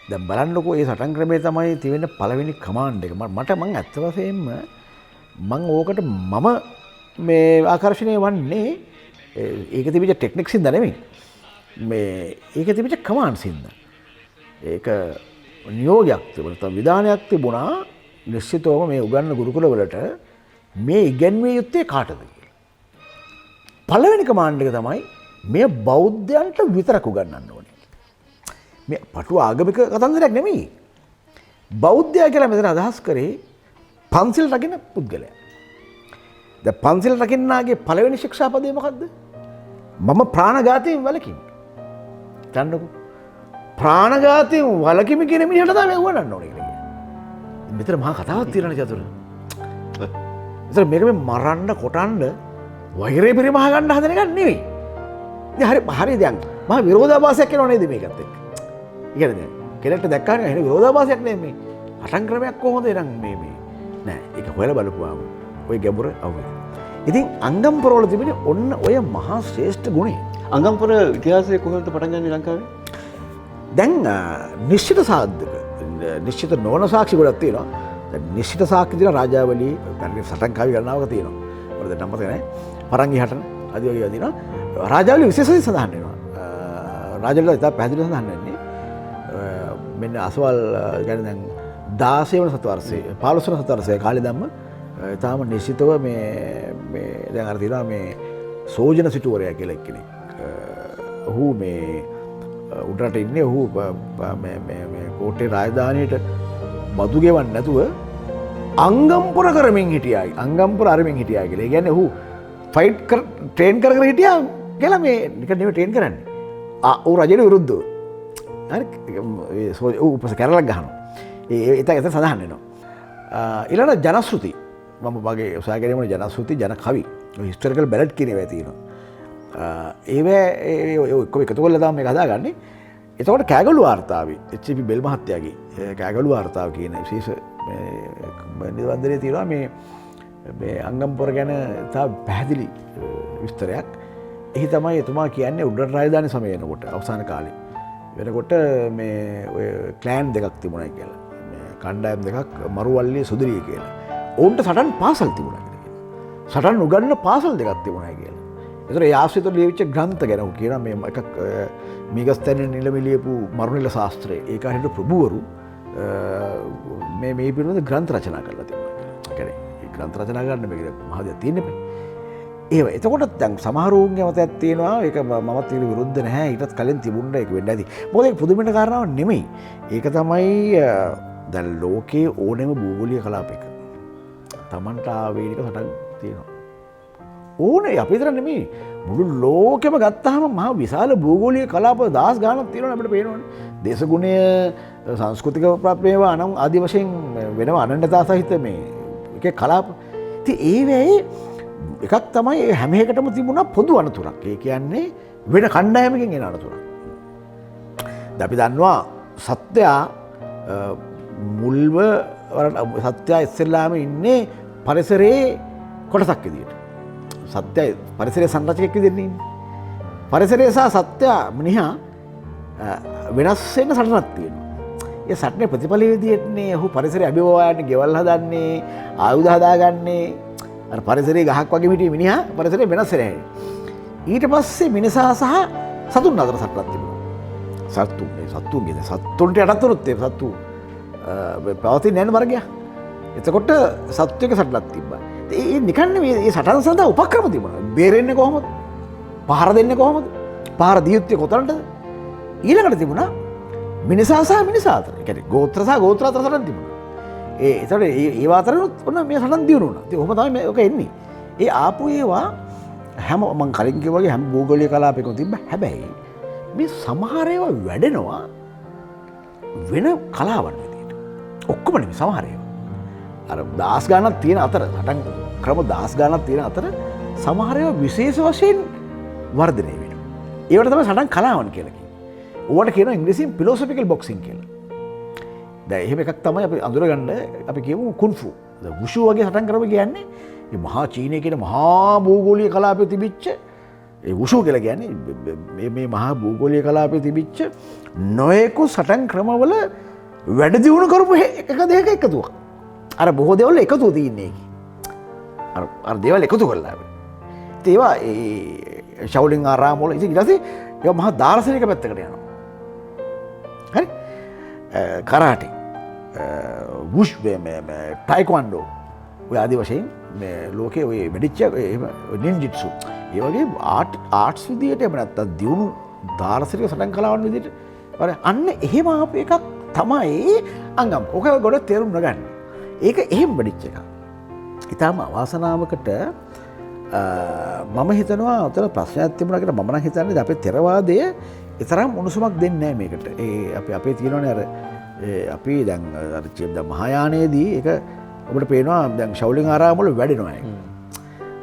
දැන් බලන්නකෝ මේ සටන් ක්‍රමයේ තමයි තියෙන පළවෙනි කමාන්ඩ් එක. මට මං ඇත්ත වශයෙන්ම මං ඕකට මම මේ ආකර්ෂණය වන්නේ ඒක තිබිච්ච ටෙක්නික්ස් හින්දා නෙමෙයි. මේ ඒක තිබිච්ච කමාන්ඩ්ස් හින්දා. ඒක නියෝගයක් තිබුණා. විධානයක් තිබුණා නිශ්චිතවම මේ උගන්වන ගුරුකුලවලට මේ ඉගැන්විය යුත්තේ කාටද කියලා. පළවෙනි කමාන්ඩ් එක තමයි මේ බෞද්ධයන්ට විතරක් උගන්වන්න ඕනේ. මේ පටු ආගමික කතන්දරයක් නෙමෙයි. බෞද්ධයා කියලා මෙතන අදහස් කරේ පන්සිල් රකින්න පුද්ගලයා. දැන් පන්සිල් රකින්නාගේ පළවෙනි ශික්ෂාපදේ මොකද්ද? මම ප්‍රාණඝාතයෙන් වළකිමි. දන්නකො ප්‍රාණඝාතයෙන් වළකිමි කියන මිනිහට තමයි උගන්වන්න ඕනේ කියලා කියන්නේ. මෙතන මහා කතාවක් තියෙනනේ චතුර. ඉතින් මේක මේ මරන්න කොටන්න වෛරය පරිමහ ගන්න හදන එකක් නෙවෙයි. ඉතින් හරි දැන් මහා විරෝධාභාසයක් කරනව නේද මේකත් එක්ක? ඒ කියන්නේ කෙනෙක්ට දැක්කම එහෙම විරෝධාභාසයක් නෙමෙයි. හටන් ක්‍රමයක් කොහොමද එනම් මේ නෑ ඒක හොයලා බලපුවාම ඔය ගැඹුර අවුල්. ඉතින් අංගම්පුරවල තිබෙන ඔන්න ඔය මහා ශ්‍රේෂ්ඨ ගුණය. අංගම්පුර ඉතිහාසයේ කොහොමද පටන් ගන්නේ ලංකාවේ? දැන් නිශ්චිත සාධක නිශ්චිත නොවන සාක්ෂි ගොඩක් තියෙනවා. දැන් නිශ්චිත සාක්ෂි දින රාජාවලි සටන් කවි ගණනාවක තියෙනවා. මොකද දැන් නම් මතක නැහැ. පරංගි හටන ආදී වගේ තියෙනවා. රාජාවලි විශේෂයෙන් සඳහන් වෙනවා. රාජාවලි ඉතා පැහැදිලිව සඳහන් වෙන්නේ මෙන්න අසවල් يعني දැන් 16 වන සතවර්ෂයේ 15 වන සතවර්ෂයේ කාලේ ධම්ම තාම නිශ්චිතව මේ දැන් අර තියෙනවා මේ සෝජන සිටුවරයා කියලා එක්කෙනෙක්. ඔහු මේ උඩරට ඉන්නේ ඔහු මේ කෝට්ටේ රාජධානියට බදු ගෙවන්න නැතුව අංගම්පුර කරමින් හිටියයි. අංගම්පුර අරමින් හිටියයි කියලා. ඒ කියන්නේ ඔහු ෆයිට් ට්‍රේන් කර හිටියා කියලා මේ නිකන් නෙමෙයි ට්‍රේන් කරන්නේ. ඔහු රජයට විරුද්ධව. හරි ඔහු උපස කැරලක් ගහනවා. එතන සඳහන් වෙනවා. ඊළඟ ජනශ්‍රුති මම වගේ උසාව ගැනීමේ ජනශ්‍රුති ජන කවි හිස්ටොරිකල් බැලට් කියන ඒවා තියෙනවා. ඒව ඔක්කොම එකතු කරලා තමයි මේක හදාගන්නේ. එතකොට කෑගලු වාර්තාවේ එච්.පී. බෙල් මහත්තයාගේ කෑගලු වාර්තාව කියන විශේෂ නිබන්ධනයේ තියෙනවා මේ අංගම්පුර ගැන තා පැහැදිලි විස්තරයක්. එහි තමයි එතුමා කියන්නේ උඩරට රාජධානි සමය වෙනකොට අවසාන කාලේ වෙනකොට මේ ඔය ක්ලෑන් දෙකක් තිබුණා කියලා. මේ කණ්ඩායම් දෙකක් මරුවල්ලිය සුදිරිය කියලා. ඔවුන්ට සටන් පාසල් තිබුණා කියලා. සටන් උගන්වන පාසල් දෙකක් තිබුණා කියලා. ඒතර ඒ ආශ්‍රිතව ලියවිච්ච ග්‍රන්ථ ගැන ඔහු කියනවා මේ එකක් මීගස්තැනේ නිලමේ ලියපු මරුනිල ශාස්ත්‍රයේ ඒ කාලේ ප්‍රභූවරු මේ පිළිබඳ ග්‍රන්ථ රචනා කරලා තිබුණා කියලා. ඒ කියන්නේ ඒ ග්‍රන්ථ රචනා කරන්න මේක මහදයක් තියෙන්නේ. ඒව එතකොට දැන් සමහරුන්ගේ මතයක් තියෙනවා ඒක මමත් ඊට විරුද්ධ නැහැ ඊටත් කලින් තිබුණා ඒක වෙන්න ඇති. මොකද ඒක පුදුමෙන කාරණාවක් නෙමෙයි. ඒක තමයි දැන් ලෝකයේ ඕනෑම භූගෝලීය කලාපයක Tamanට ආවේනික සටන් තියෙනවා. ඕනේ අපි විතර නෙමෙයි මුළු ලෝකෙම ගත්තාම මහා විශාල භූගෝලීය කලාප 10 ගාණක් තියෙනවා අපිට පේනවනේ. දේශගුණය සංස්කෘතික ප්‍රපේවා අනම් ආදි වශයෙන් වෙනම අනන්‍යතා සහිත මේ එකේ කලාප. ඉතින් ඒ වෙයි එකක් තමයි හැම එකටම තිබුණා පොදු අනතුරක්. ඒ කියන්නේ වෙන කණ්ඩායමකින් එන අනතුරක්. දැන් අපි දන්නවා සත්‍යයා මුල්ව සත්‍යය ඉස්සෙල්ලාම ඉන්නේ පරිසරයේ කොටසක් විදියට. සත්‍යය පරිසරයේ සංරචකයෙක් විදියට ඉන්නේ. පරිසරය සහ සත්‍ය මිනිහා වෙනස් වෙන සටනක් තියෙනවා. ඒ සටනේ ප්‍රතිඵල විදියටනේ ඔහු පරිසරය අභිභවායන්නේ, ගෙවල් හදන්නේ, ආයුධ හදාගන්නේ. අර පරිසරයේ ගහක් වගේ හිටිය මිනිහා පරිසරය වෙනස් වෙලා යන්නේ. ඊට පස්සේ මිනිසා සහ සතුන් අතර සටනක් තිබුණා. සත්තුන්ට යටත් වුණොත් ඒ සත්තු පවතින්නේ නැහැ වර්ගයක්. එතකොට සත්වයක සටනක් තිබ්බා. ඒ නිකන් මේ සටන සඳහා උපක්‍රම තිබුණා. බේරෙන්නේ කොහොමද? පහර දෙන්නේ කොහොමද? පහර දිය යුත්තේ කොතනටද? ඊළඟට තිබුණා මිනිසා සහ මිනිසා අතර. ඒ කියන්නේ ගෝත්‍ර සහ ගෝත්‍ර අතර සටන් තිබුණා. ඒතට ඒ අතරිනුත් ඔන්න මේ සටන් දියුණු වුණා. ඉතින් ඔහොම තමයි මේක එන්නේ. ඒ ආපු ඒවා හැම මං කලින් කිව්වා වගේ හැම භූගෝලීය කලාපයකම තිබ්බ. හැබැයි මේ සමහර ඒවා වැඩෙනවා වෙන කලාවන් විදියට. ඔක්කොම නෙමෙයි සමහර ඒවා. අර 10 ගානක් තියෙන අතර සටන් ක්‍රම 10 ගානක් තියෙන අතර සමහර ඒවා විශේෂ වශයෙන් වර්ධනය වෙනවා. ඒවට තමයි සටන් කලාවන් කියලා කියන්නේ. ඕවට කියනවා ඉංග්‍රීසියෙන් ෆිලොසොෆිකල් බොක්සින් කියලා. දැන් එහෙම එකක් තමයි අපි අඳුරගන්න අපි කියමු කුන්ෆු. දැන් වුෂු වගේ සටන් ක්‍රම කියන්නේ මේ මහා චීනයේ කියන මහා භූගෝලීය කලාපයේ තිබිච්ච ඒ වුෂු කියලා කියන්නේ මේ මහා භූගෝලීය කලාපයේ තිබිච්ච නොයෙකු සටන් ක්‍රමවල වැඩ දියුණු කරපු එක දෙයක එකතුවක්. අර බොහෝ දේවල් එකතු තියෙන්නේ. අර දේවල් එකතු කරලා. ඒවා ඒ ෂවුලින් ආරාම වල ඉතින් ඊට පස්සේ ඒවා මහා දාර්ශනික පැත්තකට යනවා. හරි? කරාටි වුෂ් ටයිකොන්ඩෝ ඔය ආදි වශයෙන් ලෝකයේ ඔය වෙඩිච්ච නින්ජිට්සු ඒ වගේ ආර්ට්ස් විදියට එම නැත්තම් දියුණු දාර්ශනික සටන් කලාවන් විදියට අන්න එහෙම ආපු එකක් තමයි අංගම්. ඔක ගොඩක් තේරුම් ගන්න. ඒක එහෙම වෙඩිච්ච එකක්. ඊටම අවාසනාවකට මම හිතනවා උතන ප්‍රශ්නයක් තිබුණා කියලා මම නම් හිතන්නේ අපේ ථෙරවාදය ඊතරම් උණුසුමක් දෙන්නේ නැහැ මේකට. අපේ තියෙනවනේ අර අපි දැන් අර මහායානයේදී ඒක ඔබට පේනවා දැන් ශෞලින් ආරාම වල වැඩෙනවා ඒක.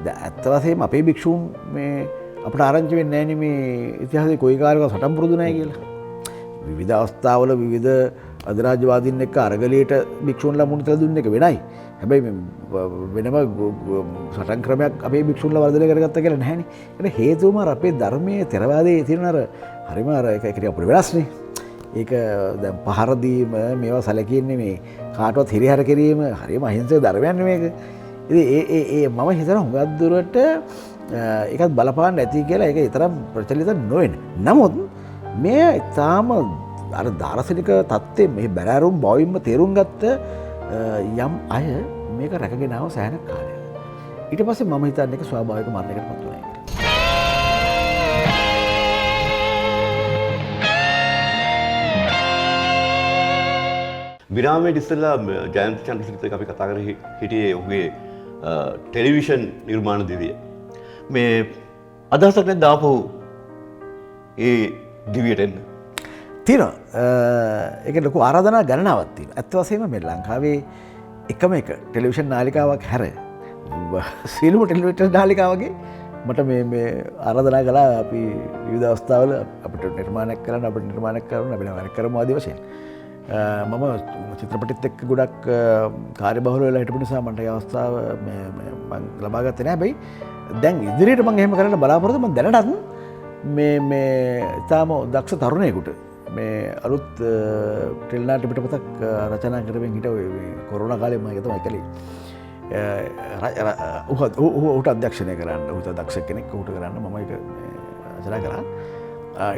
දැන් අත්ත වශයෙන්ම අපේ භික්ෂූන් මේ අපිට ආරංචි වෙන්නේ නැහැ නේ මේ ඉතිහාසයේ කොයි කාර්යක සටන් පුරුදු නැහැ කියලා. විවිධ අවස්ථාවල විවිධ අධිරාජ්‍යවාදීන් එක්ක අරගලයට භික්ෂූන්ලා මුණ දෙලා දුන්න එක වෙනයි. හැබැයි වෙනම සටන් ක්‍රමයක් අපේ භික්ෂුන්ලා වර්ධනය කරගත්තා කියලා නැහැනේ. ඒක හේතුවම අර අපේ ධර්මයේ ථෙරවාදයේ තියෙන අර හරිම අර ඒක අපිට වෙනස්නේ. ඒක දැන් පහර දීම මේවා සැලකින්නේ මේ කාටවත් හිරිහැර කිරීම හරිම අහිංසක ධර්මයක් මේක. ඉතින් මම හිතනවා හුඟක් දුරට ඒකත් බලපාන්න ඇති කියලා ඒක ඊතරම් ප්‍රචලිත නොවෙන. නමුත් මේ තාම අර දාර්ශනික தත්ත්වයේ මේ බැලෑරුම් බවින්ම තේරුම් ගත්ත යම් අය මේක රැකගෙන ආව සෑහෙන කාලයක්. ඊට පස්සේ මම හිතන්නේ ඒක ස්වාභාවික මරණයකට පත් වුණා කියලා. විරාමයේ ඉස්සෙල්ලා ජයන්ත චන්ද්‍රසිරිත් එක්ක අපි කතා කර හිටියේ ඔහුගේ ටෙලිවිෂන් නිර්මාණ දිවිය. මේ අදහසක් නැද්ද ආපහු ඒ දිවියට එන්න? තියෙනවා. ඒක ලොකු ආරාධනා ගණනාවක් තියෙනවා. ඇත්ත වශයෙන්ම මේ ලංකාවේ එකම එක ටෙලිවිෂන් නාලිකාවක් හැර සියලුම ටෙලිවිෂන් නාලිකාවගේ මට මේ ආරාධනා කළා අපි විවිධ අවස්ථාවල අපිට නිර්මාණයක් කරන්න අපිට නිර්මාණයක් කරන්න අපි වැඩ කරමු ආදී වශයෙන්. මම චිත්‍රපටිත් එක්ක ගොඩක් කාර්යබහුල වෙලා හිටපු නිසා මට ඒ අවස්ථාව මම ලබා ගත්තේ නැහැ. හැබැයි දැන් ඉදිරියට මම එහෙම කරන්න බලාපොරොත්තු මම දැනටත් මේ තාම දක්ෂ තරුණයෙකුට මේ අලුත් ටෙලිනාට්‍ය පිටපතක් රචනා කරමින් හිටිය කොරෝනා කාලේ මම ඒක තමයි කළේ. ඔහුට අධ්‍යක්ෂණය කරන්න ඔහුට දක්ෂ කෙනෙක් ඔහුට කරන්න මම ඒක රචනා කරා.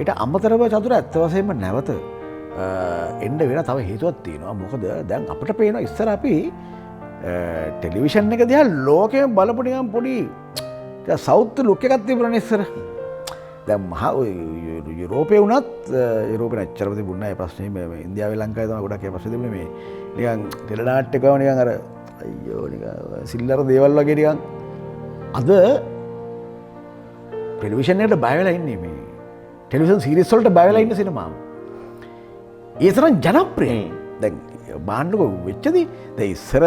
ඊට අමතරව චතුර ඇත්ත වශයෙන්ම නැවත එන්න වෙන තව හේතුවක් තියෙනවා. මොකද දැන් අපිට පේනවා ඉස්සර අපි ටෙලිවිෂන් එක දිහා ලෝකෙම බලපු නිකන් පොඩි සවුත් ලුක් එකක් තිබුණා ඉස්සර. දැන් මහා යුරෝපේ වුණත් යුරෝපේ නැච්චරම තිබුණ නැහැ ප්‍රශ්නේ. මේ ඉන්දියාවේ ලංකාවේ තමයි ගොඩක් ඒ ප්‍රශ්නේ තිබුණේ. මේ නිකන් ටෙලිනාට්‍යකව නිකන් අර අයියෝ නිකන් සිල්ලර දේවල් වගේ නිකන්. අද ටෙලිවිෂන් එකට බය වෙලා ඉන්නේ මේ ටෙලිවිෂන් සීරීස් වලට බය වෙලා ඉන්න සිනමාව. ඒ තරම් ජනප්‍රියයි. දැන් බාන්නකෝ වෙච්චදී දැන් ඉස්සර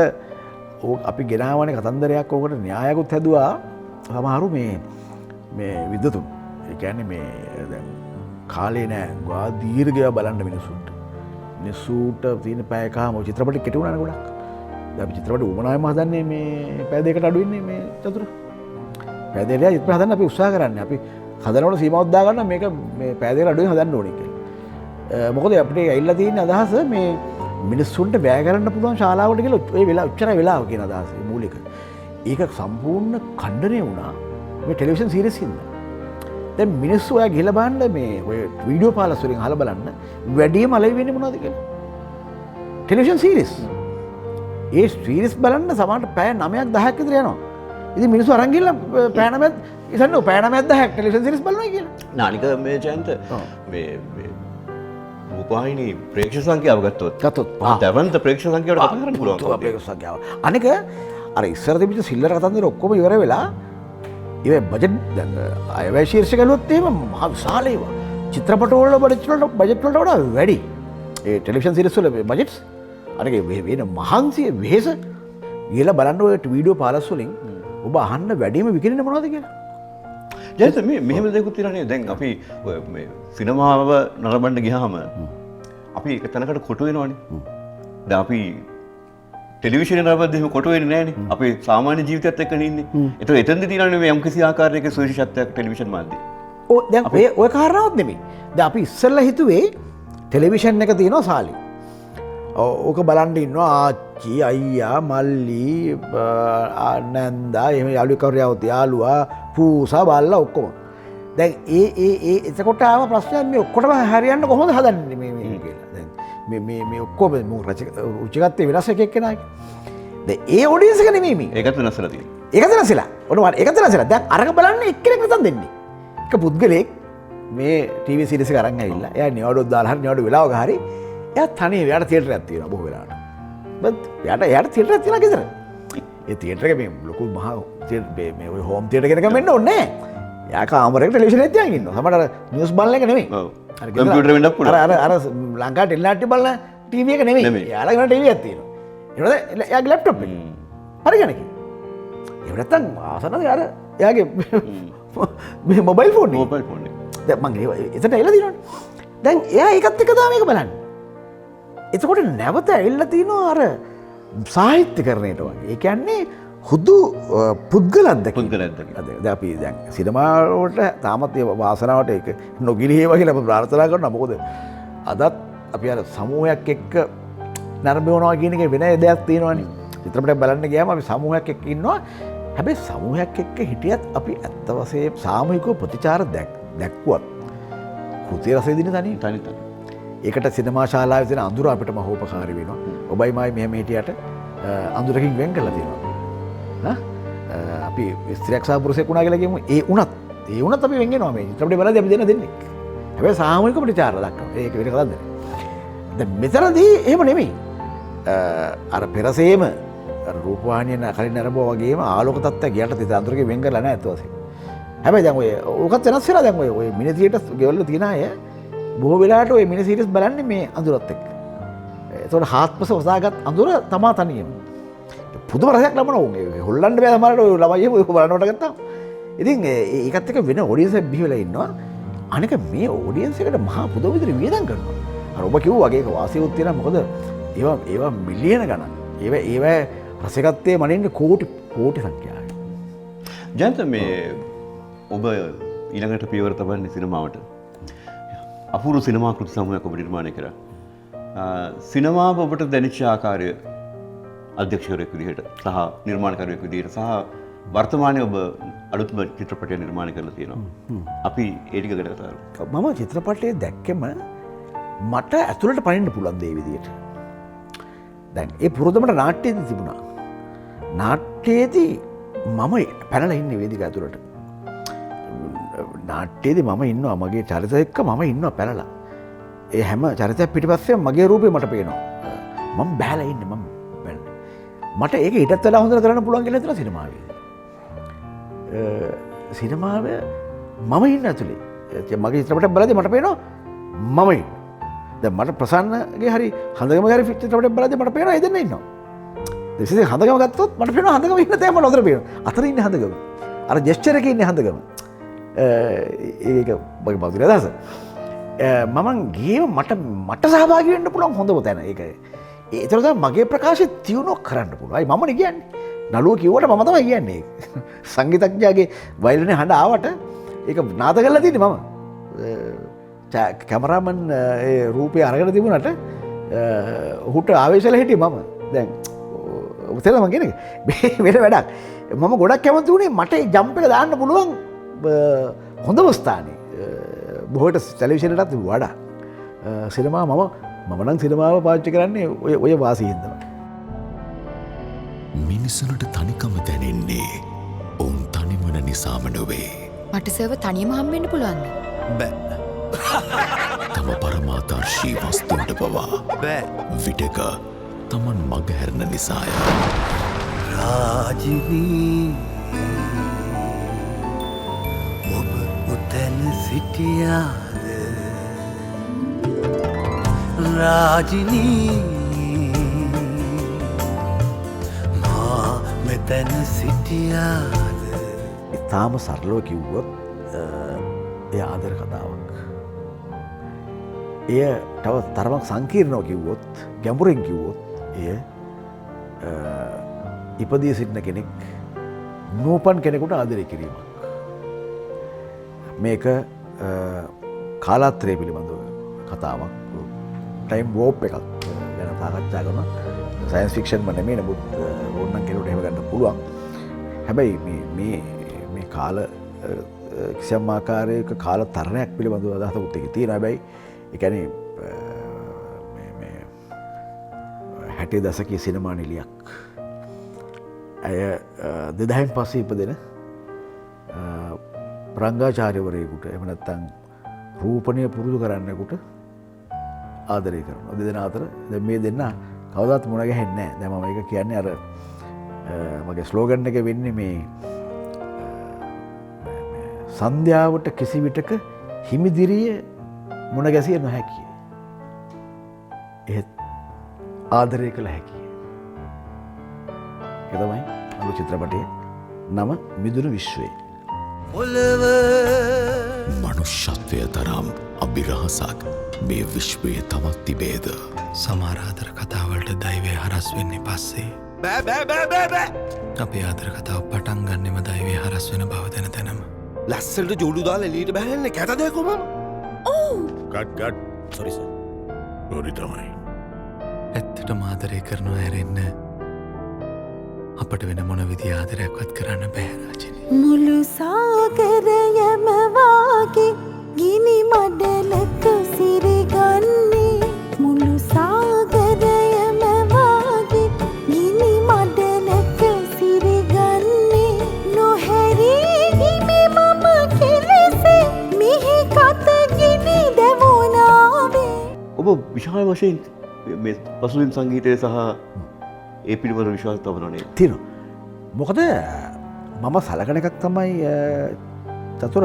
අපි ගෙනාවනේ කතන්දරයක් ඕකට න්‍යායකුත් හැදුවා සමහරු මේ විද්වතුන්. ඒ කියන්නේ මේ දැන් කාලේ නෑ ගා දීර්ඝව බලන්න මිනිස්සුන්ට. මිනිස්සුන්ට තියෙන පැය එකම චිත්‍රපටි කෙටි වුණානේ ගොඩක්. දැන් අපි චිත්‍රපටි උමනාවෙම හදන්නේ මේ පැය දෙකකට අඩු වෙන්නේ මේ චතුර. පැය දෙකක් චිත්‍රපට හදන්න අපි උත්සාහ කරන්නේ. අපි හදනකොට සීමාවක් දාගන්න මේක මේ පැය දෙකකට අඩුවෙන් හදන්න ඕනේ කියලා. මොකද අපිට ඇවිල්ලා තියෙන අදහස මේ මිනිස්සුන්ට වැය කරන්න පුළුවන් ශාලාවට කියලා ඒ වෙලාව උච්චර වෙලාව කියන අදහස මූලික. ඒක සම්පූර්ණ ඛණ්ඩනය වුණා මේ ටෙලිවිෂන් සීරීස් හින්දා. දැන් මිනිස්සු ඔය ගිහලා බලන්න මේ ඔය වීඩියෝ පාලස් වලින් අහලා බලන්න වැඩිම අලෙවි වෙන්නේ මොනවද කියලා. Television series. ඒ සීරීස් බලන්න සමහරට පැය 9ක් 10ක් විතර යනවා. ඉතින් මිනිස්සු අරන් ගිහලා පැය 9ක් ඉතින් පැය 9ක් 10ක් ටෙලිවිෂන් සීරීස් බලනවා කියලා. නානික මේ ජයන්ත මේ රූපවාහිනී ප්‍රේක්ෂක සංඛ්‍යාව ගත්තොත් දැවන්ත ප්‍රේක්ෂක සංඛ්‍යාවට කතා කරන්න පුළුවන්. ප්‍රේක්ෂක සංඛ්‍යාව. අනික අර ඉස්සර තිබිච්ච සිල්ලර කතන්දර ඔක්කොම ඉවර වෙලා ඒ බජට් දැන් අයවැය ශීර්ෂක ගලුවොත් එහෙම මහ විශාල ඒවා. චිත්‍රපට වල බජට් වලට වඩා වැඩි. ඒ ටෙලිවිෂන් සීරීස් වල බජට්ස් අනික වෙන මහන්සිය වෙහෙස ගිහලා බලන්න ඔය වීඩියෝ පාලස් වලින් ඔබ අහන්න වැඩිම විකිරෙන්නේ මොනවද කියලා. ජයන්ත මේ මෙහෙම දෙයක්ත් තියෙනනේ. දැන් අපි මේ සිනමාව නරඹන්න ගියාම අපි එක තැනකට කොටු වෙනවනේ. දැන් අපි ටෙලිවිෂන් නරඹද්දී එහෙම කොටු වෙන්නේ නැහනේ. අපි සාමාන්‍ය ජීවිතයත් එක්කනේ ඉන්නේ. ඒතකොට එතනදී තියෙනනේ මේ යම්කිසි ආකාරයක සුවිශේෂත්වයක් ටෙලිවිෂන් මාධ්‍යයේ. ඔව් දැන් ඔය කාරණාවක් නෙමෙයි. දැන් අපි ඉස්සෙල්ලා හිතුවේ ටෙලිවිෂන් එක තියෙනවා සාලි. ඕක බලන්න ඉන්නවා ආච්චි අයියා මල්ලි නැන්දා එහෙම යාළුවෙක් කවුරුත් යාළුවා පූසා බල්ලා ඔක්කොම. දැන් ඒ එතකොට ආව ප්‍රශ්නයක් මේ ඔක්කොටම හරියන්න කොහොමද හදන්නේ මේ කියලා. දැන් මේ ඔක්කොම රුචිකත්වය වෙනස් එක එක්කෙනාගේ. දැන් ඒ ඔඩියන්ස් එක නෙමෙයි මේ. ඒකත් වෙනස්ලා තියෙනවා. ඒකත් වෙනස්ලා. ඔන්න ඒකත් වෙනස්ලා. දැන් අරක බලන්න එක්කෙනෙක් විතර දෙන්නේ. එක පුද්ගලෙක් මේ ටීවී සීරීස් එක අරන් ඇවිල්ලා එයා නිවඩොත් දාලා හරි නිවඩ වෙලාවක හරි එයා තනියම එයාට තියටර් එකක් තියෙනවා බොහෝ වෙලාවට. බත් එයාට තියටර් එකක් තියෙනවා ගෙදර. ඒ තියටර් එක මේ ලොකු මහා මේ ඔය හෝම් තියටර් එකක වෙන්න ඕනේ නැහැ. එයා කාමරයක ටෙලිවිෂන් එකක් තියන් ඉන්නවා. සමහර නිවුස් බලන එක නෙමෙයි. ඔව්. කම්පියුටර් වෙන්නත් පුළුවන්. අර ලංකා ටෙලිනාට්‍ය බලන ටීවී එක නෙමෙයි. එයාලා ගෙනා ටීවී එකක් තියෙනවා. ඒනොද එයාගේ ලැප්ටොප් එක. හරියන්නේ. ඒ නැත්තම් ආසනද අර එයාගේ මේ මොබයිල් ෆෝන් එක. මොබයිල් ෆෝන් එක. දැන් මම එතන එලා දිනවනේ. දැන් එයා ඒකත් එක තමයි මේක බලන්නේ. එතකොට නැවත ඇවිල්ලා තිනවා අර සාහිත්‍යකරණයට වගේ. ඒ කියන්නේ හුදු පුද්ගල අත්දැකීම්. දැන් අපි දැන් සිනමා වලට තාමත් ඒ වාසනාවට ඒක නොගිලිහේවා කියලා අපි ප්‍රාර්ථනා කරනවා. මොකද අදත් අපි අර සමූහයක් එක්ක නරඹවනවා කියන එක වෙන දෙයක් තියෙනවානේ. චිත්‍රපටයක් බලන්න ගියාම අපි සමූහයක් එක්ක ඉන්නවා. හැබැයි සමූහයක් එක්ක හිටියත් අපි ඇත්ත වශයෙන්ම සාමූහිකව ප්‍රතිචාර දැක්ුවත් කෘතිය රසය දින තනි. ඒකට සිනමා ශාලාවේ තියෙන අඳුර අපිට මහෝපකාරී වෙනවා. ඔබයි මායි මෙහෙම හිටියට අඳුරකින් වෙන් කරලා තියෙනවා. අපි ස්ත්‍රියක් සහ පුරුෂයෙක් වුණා කියලා කියමු. ඒ වුණත් අපි වෙන් වෙනවා මේ චිත්‍රපටය බලද්දී අපි දෙන්නේ. හැබැයි සාමූහික ප්‍රතිචාර දක්වනවා. ඒක වෙන කතාවක් නෙවෙයි. දැන් මෙතනදී එහෙම නෙමෙයි. අර පෙරසේම රූපවාහිනිය කලින් නරඹුවා වගේම ආලෝක තත්ත්වය ගියට තිත අඳුරකින් වෙන් කරලා නැහැ අත වශයෙන්. හැබැයි දැන් ඔය ඕකත් වෙනස් වෙලා දැන් ඔය මිනි තියටර්ස් ගෙවල් තියෙන අය බොහෝ වෙලාවට ඔය මිනි සීරීස් බලන්නේ මේ අඳුරත් එක්ක. ඒතකොට හාත්පස වසාගත් අඳුර තමා තනියම. පුදුම රසයක් ලබනවා උන්. ඒක හොල්ලන්න බෑ සමහරට ඔය ළමයි ඒක බලනකොට ගත්තා. ඉතින් ඒකත් එක්ක වෙන ඔඩියන්ස් එකක් බිහි වෙලා ඉන්නවා. අනික මේ ඔඩියන්ස් එකට මහා පුදුම විදිහට වියදම් කරනවා. අර ඔබ කිව්වා වගේ ඒක වාසියුත් තියෙනවා. මොකද ඒවා මිලියන ගණන්. ඒවා රසිකත්වයේ මනින්නේ කෝටි සංඛ්‍යාවයි. ජයන්ත මේ ඔබ ඊළඟට පියවර තබන්නේ සිනමාවට. අපූර්ව සිනමා කෘති සමූහයක් ඔබ නිර්මාණය කරා. සිනමාව ඔබට දැනෙච්ච ආකාරය අධ්‍යක්ෂකවරයෙකු විදිහට සහ නිර්මාණකරුවෙකු විදිහට සහ වර්තමානයේ ඔබ අලුත්ම චිත්‍රපටය නිර්මාණය කරලා තියෙනවා. අපි ඒ ටික ගැන කතා කරමු. මම චිත්‍රපටයේ දැක්කම මට ඇතුළට පනින්න පුළුවන් දේ විදිහට. දැන් ඒ පුරුදමට නාට්‍යයේදී තිබුණා. නාට්‍යයේදී මම පැනලා ඉන්නේ වේදිකාව ඇතුළට. නාට්‍යයේදී මම ඉන්නවා මගේ චරිතය එක්ක මම ඉන්නවා පැනලා. ඒ හැම චරිතයක් පිටිපස්සෙම මගේ රූපේ මට පේනවා. මම බැලලා ඉන්නේ මම බැලන්නේ. මට ඒක ඊටත් වඩා හොඳට කරන්න පුළුවන් කියලා හිතලා සිනමාවේ. සිනමාවේ මම ඉන්නේ ඇතුලේ. මගේ චිත්‍රපටයක් බලද්දී මට පේනවා මම ඉන්නේ. දැන් මට ප්‍රසන්නගේ හරි හඳගම හරි චිත්‍රපටයක් බලද්දී මට පේනවා ඒ දෙන්න ඉන්නවා. විශේෂයෙන් හඳගම ගත්තොත් මට පේනවා හඳගම ඉන්න තේ මට හොඳට පේනවා. අතර ඉන්නේ හඳගම. අර ජෙස්චර් එකේ ඉන්නේ හඳගම. ඒක මගේ බෞද්ධ අදහස. මම ගියේ මට සහභාගී වෙන්න පුළුවන් හොඳම තැන ඒකයි. ඒතර තමයි මගේ ප්‍රකාශය තියුණුවක් කරන්න පුළුවන්. අයි මමනේ කියන්නේ. නළුව කිව්වට මම තමයි කියන්නේ. සංගීතඥයාගේ වයලිනේ හඬ ආවට ඒක නාද කරලා තියෙන්නේ මම. කැමරාමන් ඒ රූපය අරගෙන තිබුණාට ඔහුට ආවේශලා හිටියේ මම. දැන් ඔතන මම කියන්නේ වෙන වැඩක්. මම ගොඩක් කැමති වුණේ මට ඒ ජම්ප් එක දාන්න පුළුවන් හොඳම ස්ථානේ. බොහෝට ටෙලිවිෂනයටත් වඩා සිනමා මම නම් සිනමාව පාවිච්චි කරන්නේ ඔය වාසියෙන්දම. මිනිසුන්ට තනිකම දැනෙන්නේ ඔවුන් තනිවන නිසාම නොවේ. මට සර්ව තනියම හම්බෙන්න පුළුවන්ද? බෑ. තම පරමාදර්ශී වස්තුන්ට පවා බෑ. විටක තමන් මගහැරන නිසාය. රාජිනී ඔබ උතැන සිටියාද රාජිනී මා මෙතැන සිටියාද. ඉතාම සරලව කිව්වොත් එය ආදර කතාවක්. එය තව තරමක් සංකීර්ණව කිව්වොත් ගැඹුරින් කිව්වොත් එය ඉපදී සිටින කෙනෙක් නූපන් කෙනෙකුට ආදරය කිරීමක්. මේක කාලාත්‍රය පිළිබඳව කතාවක්. ටයිම් වෝප් එකක් ගැන සාකච්ඡා කරන සයන්ස් ෆික්ෂන් ම නෙමෙයි. නමුත් ඕනනම් කෙනෙකුට එහෙම ගන්න පුළුවන්. හැබැයි මේ කාල කිසියම් ආකාරයක කාල තරණයක් පිළිබඳව අදහසකුත් එකේ තියෙනවා. හැබැයි ඒ කියන්නේ 60 දශකයේ සිනමා නිලියක්. ඇය 2000න් පස්සේ ඉපදෙන රංගාචාර්යවරයෙකුට එහෙම නැත්නම් රූපණය පුරුදු කරන්නෙකුට ආදරය කරනවා. දෙදෙනා අතර දැන් මේ දෙන්න කවදාවත් මුණ ගැහෙන්නේ නැහැ. දැන් මම ඒක කියන්නේ අර මගේ ස්ලෝගන් එක වෙන්නේ මේ සන්ධ්‍යාවට කිසි විටක හිමිදිරිය මුණ ගැසිය නොහැකිය. එහෙත් ආදරය කළ හැකිය. ඒක තමයි අලුත් චිත්‍රපටයේ නම මිදුණු විශ්වයේ. පොළව මනුෂ්‍යත්වය තරම් අභිරහසක් මේ විශ්වයේ තවත් තිබේද. සමාරාදර කතාවලට දෛවය හරස් වෙන්නේ පස්සේ. බෑ අපේ ආදර කතාව පටන් ගන්නෙම දෛවය හරස් වෙන බව දැන තැනම. ලස්සල්ට ජොඩු දාල එලීට බැහැන්නේ කැතදයකොම ගට් සොරිස ගොරි තමයි. ඇත්තට මාදරය කරනවා ඇරෙන්න අපට වෙන මොන විදි ආදරයක්වත් කරන්න බැහැරාජන. මුළු සාගරයම වාගේ ගිනි මඩලක සිරිගන්නේ මුළු සාගරයම වාගේ ගිනි මඩලක සිරිගන්නේ නොහැරී හිමි මම කෙලෙසේ මිහි කත ගිනි දැමුණාවේ. ඔබ විශාල වශයෙන් මේ පසුබිම් සංගීතය සහ ඒ පිළිබඳ විශ්වාස තබනනේ. තියෙනවා. මොකද මම සලකන එකක් තමයි චතුර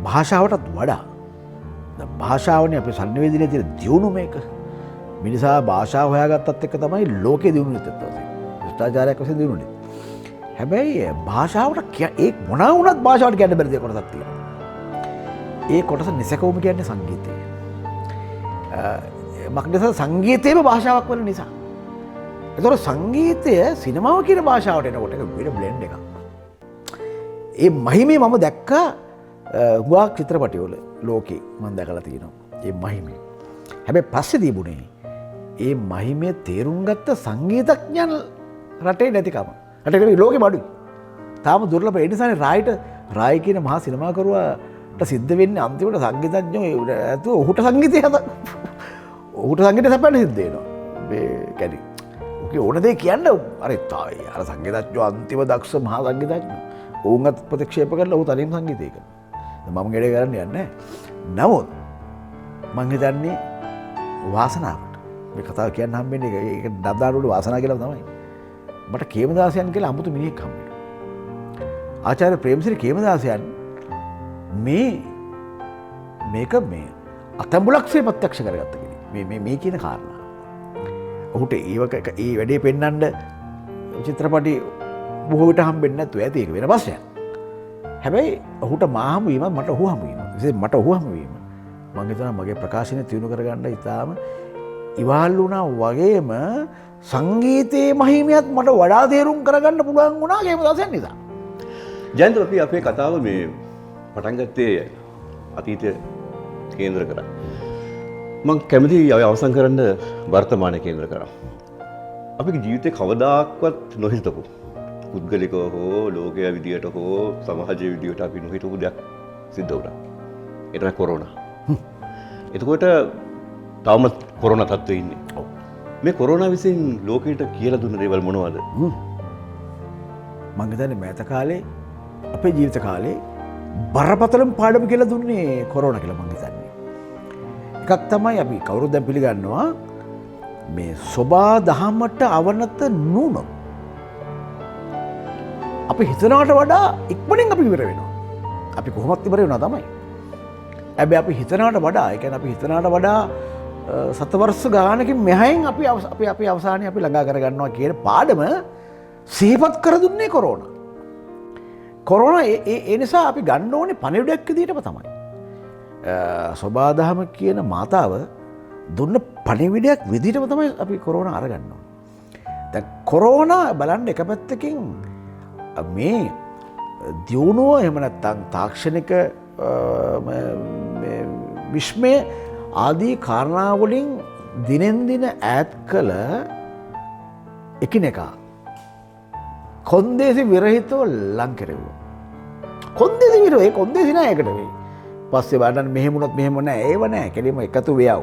භාෂාවටත් වඩා භාෂාවනේ අපේ සංවේදනයේ තියෙන දියුණුව මේක. මිනිසා භාෂාව හොයාගත්තත් එක්ක තමයි ලෝකේ දියුණු වෙන්නේ. ශිෂ්ටාචාරයක් වශයෙන් දියුණුනේ. හැබැයි භාෂාවට ඒ මොනවා වුණත් භාෂාවට කියන්න බැරි දේ කොටසක් තියෙනවා. ඒ කොටස නිසකවම කියන්නේ සංගීතය. මක්නිසා සංගීතයේම භාෂාවක් වෙන නිසා. එතකොට සංගීතය සිනමාව කියන භාෂාවට එනකොට එක වෙන බ්ලෙන්ඩ් එකක්. ඒ මහිමේ මම දැක්කා හුඟක් චිත්‍රපටිවල ලෝකේ මම දැකලා තියෙනවා. ඒ මහිමේ. හැබැයි පස්සේ තිබුණේ ඒ මහිමේ තේරුම් ගත්ත සංගීතඥයන් රටේ නැතිකම. රටේ ලෝකෙ බඩුයි. තාම දුර්ලභ. ඒ නිසානේ රායි කියන මහා සිනමාකරුවාට සිද්ධ වෙන්නේ අන්තිමට සංගීතඥයෝ ඇතුව ඔහුට සංගීතය ඔහුට සංගීතය සපයන්න සිද්ධ වෙනවා. මේ කැඩි. ඔකේ ඕන දේ කියන්න අර සංගීතඥයෝ අන්තිම දක්ෂ මහා සංගීතඥයෝ. ඔවුන්වත් ප්‍රතික්ෂේප කරලා ඔහු තනියම සංගීතය කරනවා. මම ගෙඩේ කරන්න යන්නේ නැහැ. නමුත් මං හිතන්නේ වාසනාවට මේ කතාව කියන්න හම්බෙන්නේ ඒක දදාඩුවල වාසනාව කියලා තමයි. මට කේමදාසයන් කියලා අමුතු මිනිහෙක් හම්බෙනවා. ආචාර්ය ප්‍රේමසිරි කේමදාසයන් මේක අතඹුලක්සේ ප්‍රත්‍යක්ෂ කරගත්ත කෙනෙක්. මේ කියන කාරණා. ඔහුට ඒ වැඩේ පෙන්වන්න චිත්‍රපටි බොහෝ විට හම්බෙන්නේ නැතුව ඇති ඒක වෙන ප්‍රශ්නයක්. හැබැයි ඔහුට මා හමු වීම මට ඔහු හමු වීම. විශේෂයෙන් මට ඔහු හමු වීම. මම හිතනවා මගේ ප්‍රකාශනය තියුණු කරගන්න ඉතාලම ඉවහල් වුණා වගේම සංගීතයේ මහිමයත් මට වඩා තේරුම් කරගන්න පුළුවන් වුණා කේමදාසයන් නිසා. ජයන්ත අපි අපේ කතාව මේ පටන් ගත්තේ අතීතය කේන්ද්‍ර කරා. මම කැමති අවසන් කරන්න වර්තමානය කේන්ද්‍ර කරා. අපේ ජීවිතේ කවදාක්වත් නොහිතපු පුද්ගලිකව හෝ ලෝකයේ විදියට හෝ සමාජයේ විදියට අපි නොහිතපු දෙයක් සිද්ධ වුණා. ඒ තමයි කොරෝනා. එතකොට තවමත් කොරෝනා තත්ත්වයේ ඉන්නේ. ඔව්. මේ කොරෝනා විසින් ලෝකයට කියලා දුන්න දේවල් මොනවද? මම හිතන්නේ මෑත කාලේ අපේ ජීවිත කාලේ බරපතලම පාඩම කියලා දුන්නේ කොරෝනා කියලා මම හිතන්නේ. එකක් තමයි අපි කවුරුත් දැන් පිළිගන්නවා මේ සෝබා දහමට අවනත නුන. අපි හිතනවට වඩා ඉක්මනින් අපි ඉවර වෙනවා. අපි කොහොමත් ඉවර වෙනවා තමයි. හැබැයි අපි හිතනවට වඩා ඒ කියන්නේ අපි හිතනවට වඩා සතවර්ෂ ගානකින් මෙහායින් අපි අවසානයේ අපි ළඟා කරගන්නවා කියන පාඩම සිහිපත් කර දුන්නේ කොරෝනා. කොරෝනා ඒ නිසා අපි ගන්න ඕනේ පණිවිඩයක් විදිහටම තමයි. සෝබාදහම කියන මාතාව දුන්න පණිවිඩයක් විදිහටම තමයි අපි කොරෝනා අරගන්න ඕනේ. දැන් කොරෝනා බලන්න එක පැත්තකින් මේ දියුණුව එහෙම නැත්නම් තාක්ෂණික විශ්මය ආදී කාරණාවලින් දිනෙන් දින ඈත් කළ එකිනෙකා කොන්දේසි විරහිතව ලං කෙරෙව්වා. කොන්දේසි විරෝ ඒ කොන්දේසි නෑ එකට වෙයි. පස්සේ බලන්න මෙහෙමුණොත් මෙහෙම නෑ ඒව නෑ. කෙලින්ම එකතු වෙයව්.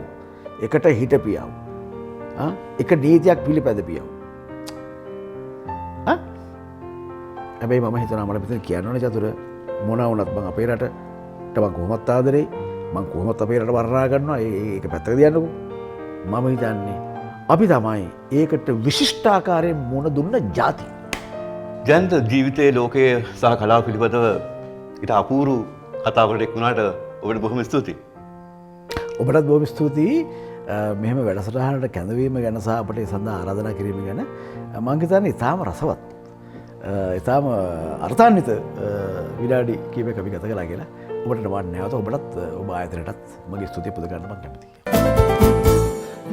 එකට හිටපියව්. එක නීතියක් පිළිපැදපියව. හැබැයි මම හිතනවා මට මෙතන කියන්න ඕනේ චතුර මොන වුණත් මං අපේ රටට මං කොහොමත් ආදරෙයි. මං කොහොමත් අපේ රට වර්ණනා කරනවා. ඒක පැත්තක තියන්නකෝ. මම හිතන්නේ අපි තමයි ඒකට විශිෂ්ටාකාරයෙන් මුණ දුන්න ජාතිය. ජයන්ත ජීවිතයේ ලෝකයේ සහ කලාව පිළිබඳව ඉතා අපූරු කතාවකට එක් වුණාට ඔබට බොහොම ස්තුතියි. ඔබටත් බොහොම ස්තුතියි මෙහෙම වැඩසටහනට කැඳවීම ගැන සහ අපට ඒ සඳහා ආරාධනා කිරීම ගැන. මං හිතන්නේ ඉතාම රසවත්. ඉතාම අර්ථාන්විත විනාඩි කීපයක් අපි ගත කළා කියලා. ඔබට මම නැවත ඔබටත් ඔබ ආයතනයටත් මගේ ස්තුතිය පුද ගන්න මම කැමතියි.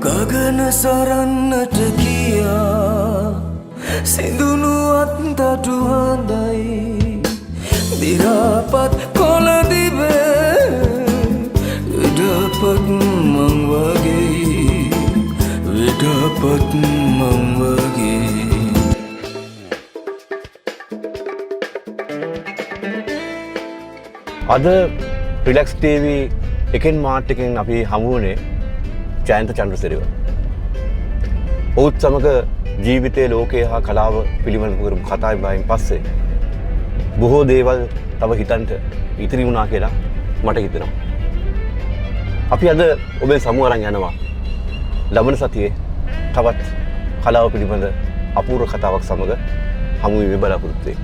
ගගන සරන්නට කියා සිඳුණු අත්තටු හඳයි දිරාපත් කොළදිවේ විඩපත් මං වගේ විඩපත් මං වගේ අද රිලැක්ස් TV එකෙන් මාට් එකෙන් අපි හමුවනේ ජයන්ත චන්ද්‍රසිරිව. ඔහුත් සමග ජීවිතයේ ලෝකය හා කලාව පිළිබඳව කරපු කතා බහින් පස්සේ බොහෝ දේවල් තව හිතන්ට ඉතිරි වුණා කියලා මට හිතෙනවා. අපි අද ඔබෙන් සමු අරන් යනවා ලබන සතියේ තවත් කලාව පිළිබඳ අපූර්ව කතාවක් සමග හමු වීමේ බලාපොරොත්තු වෙයි.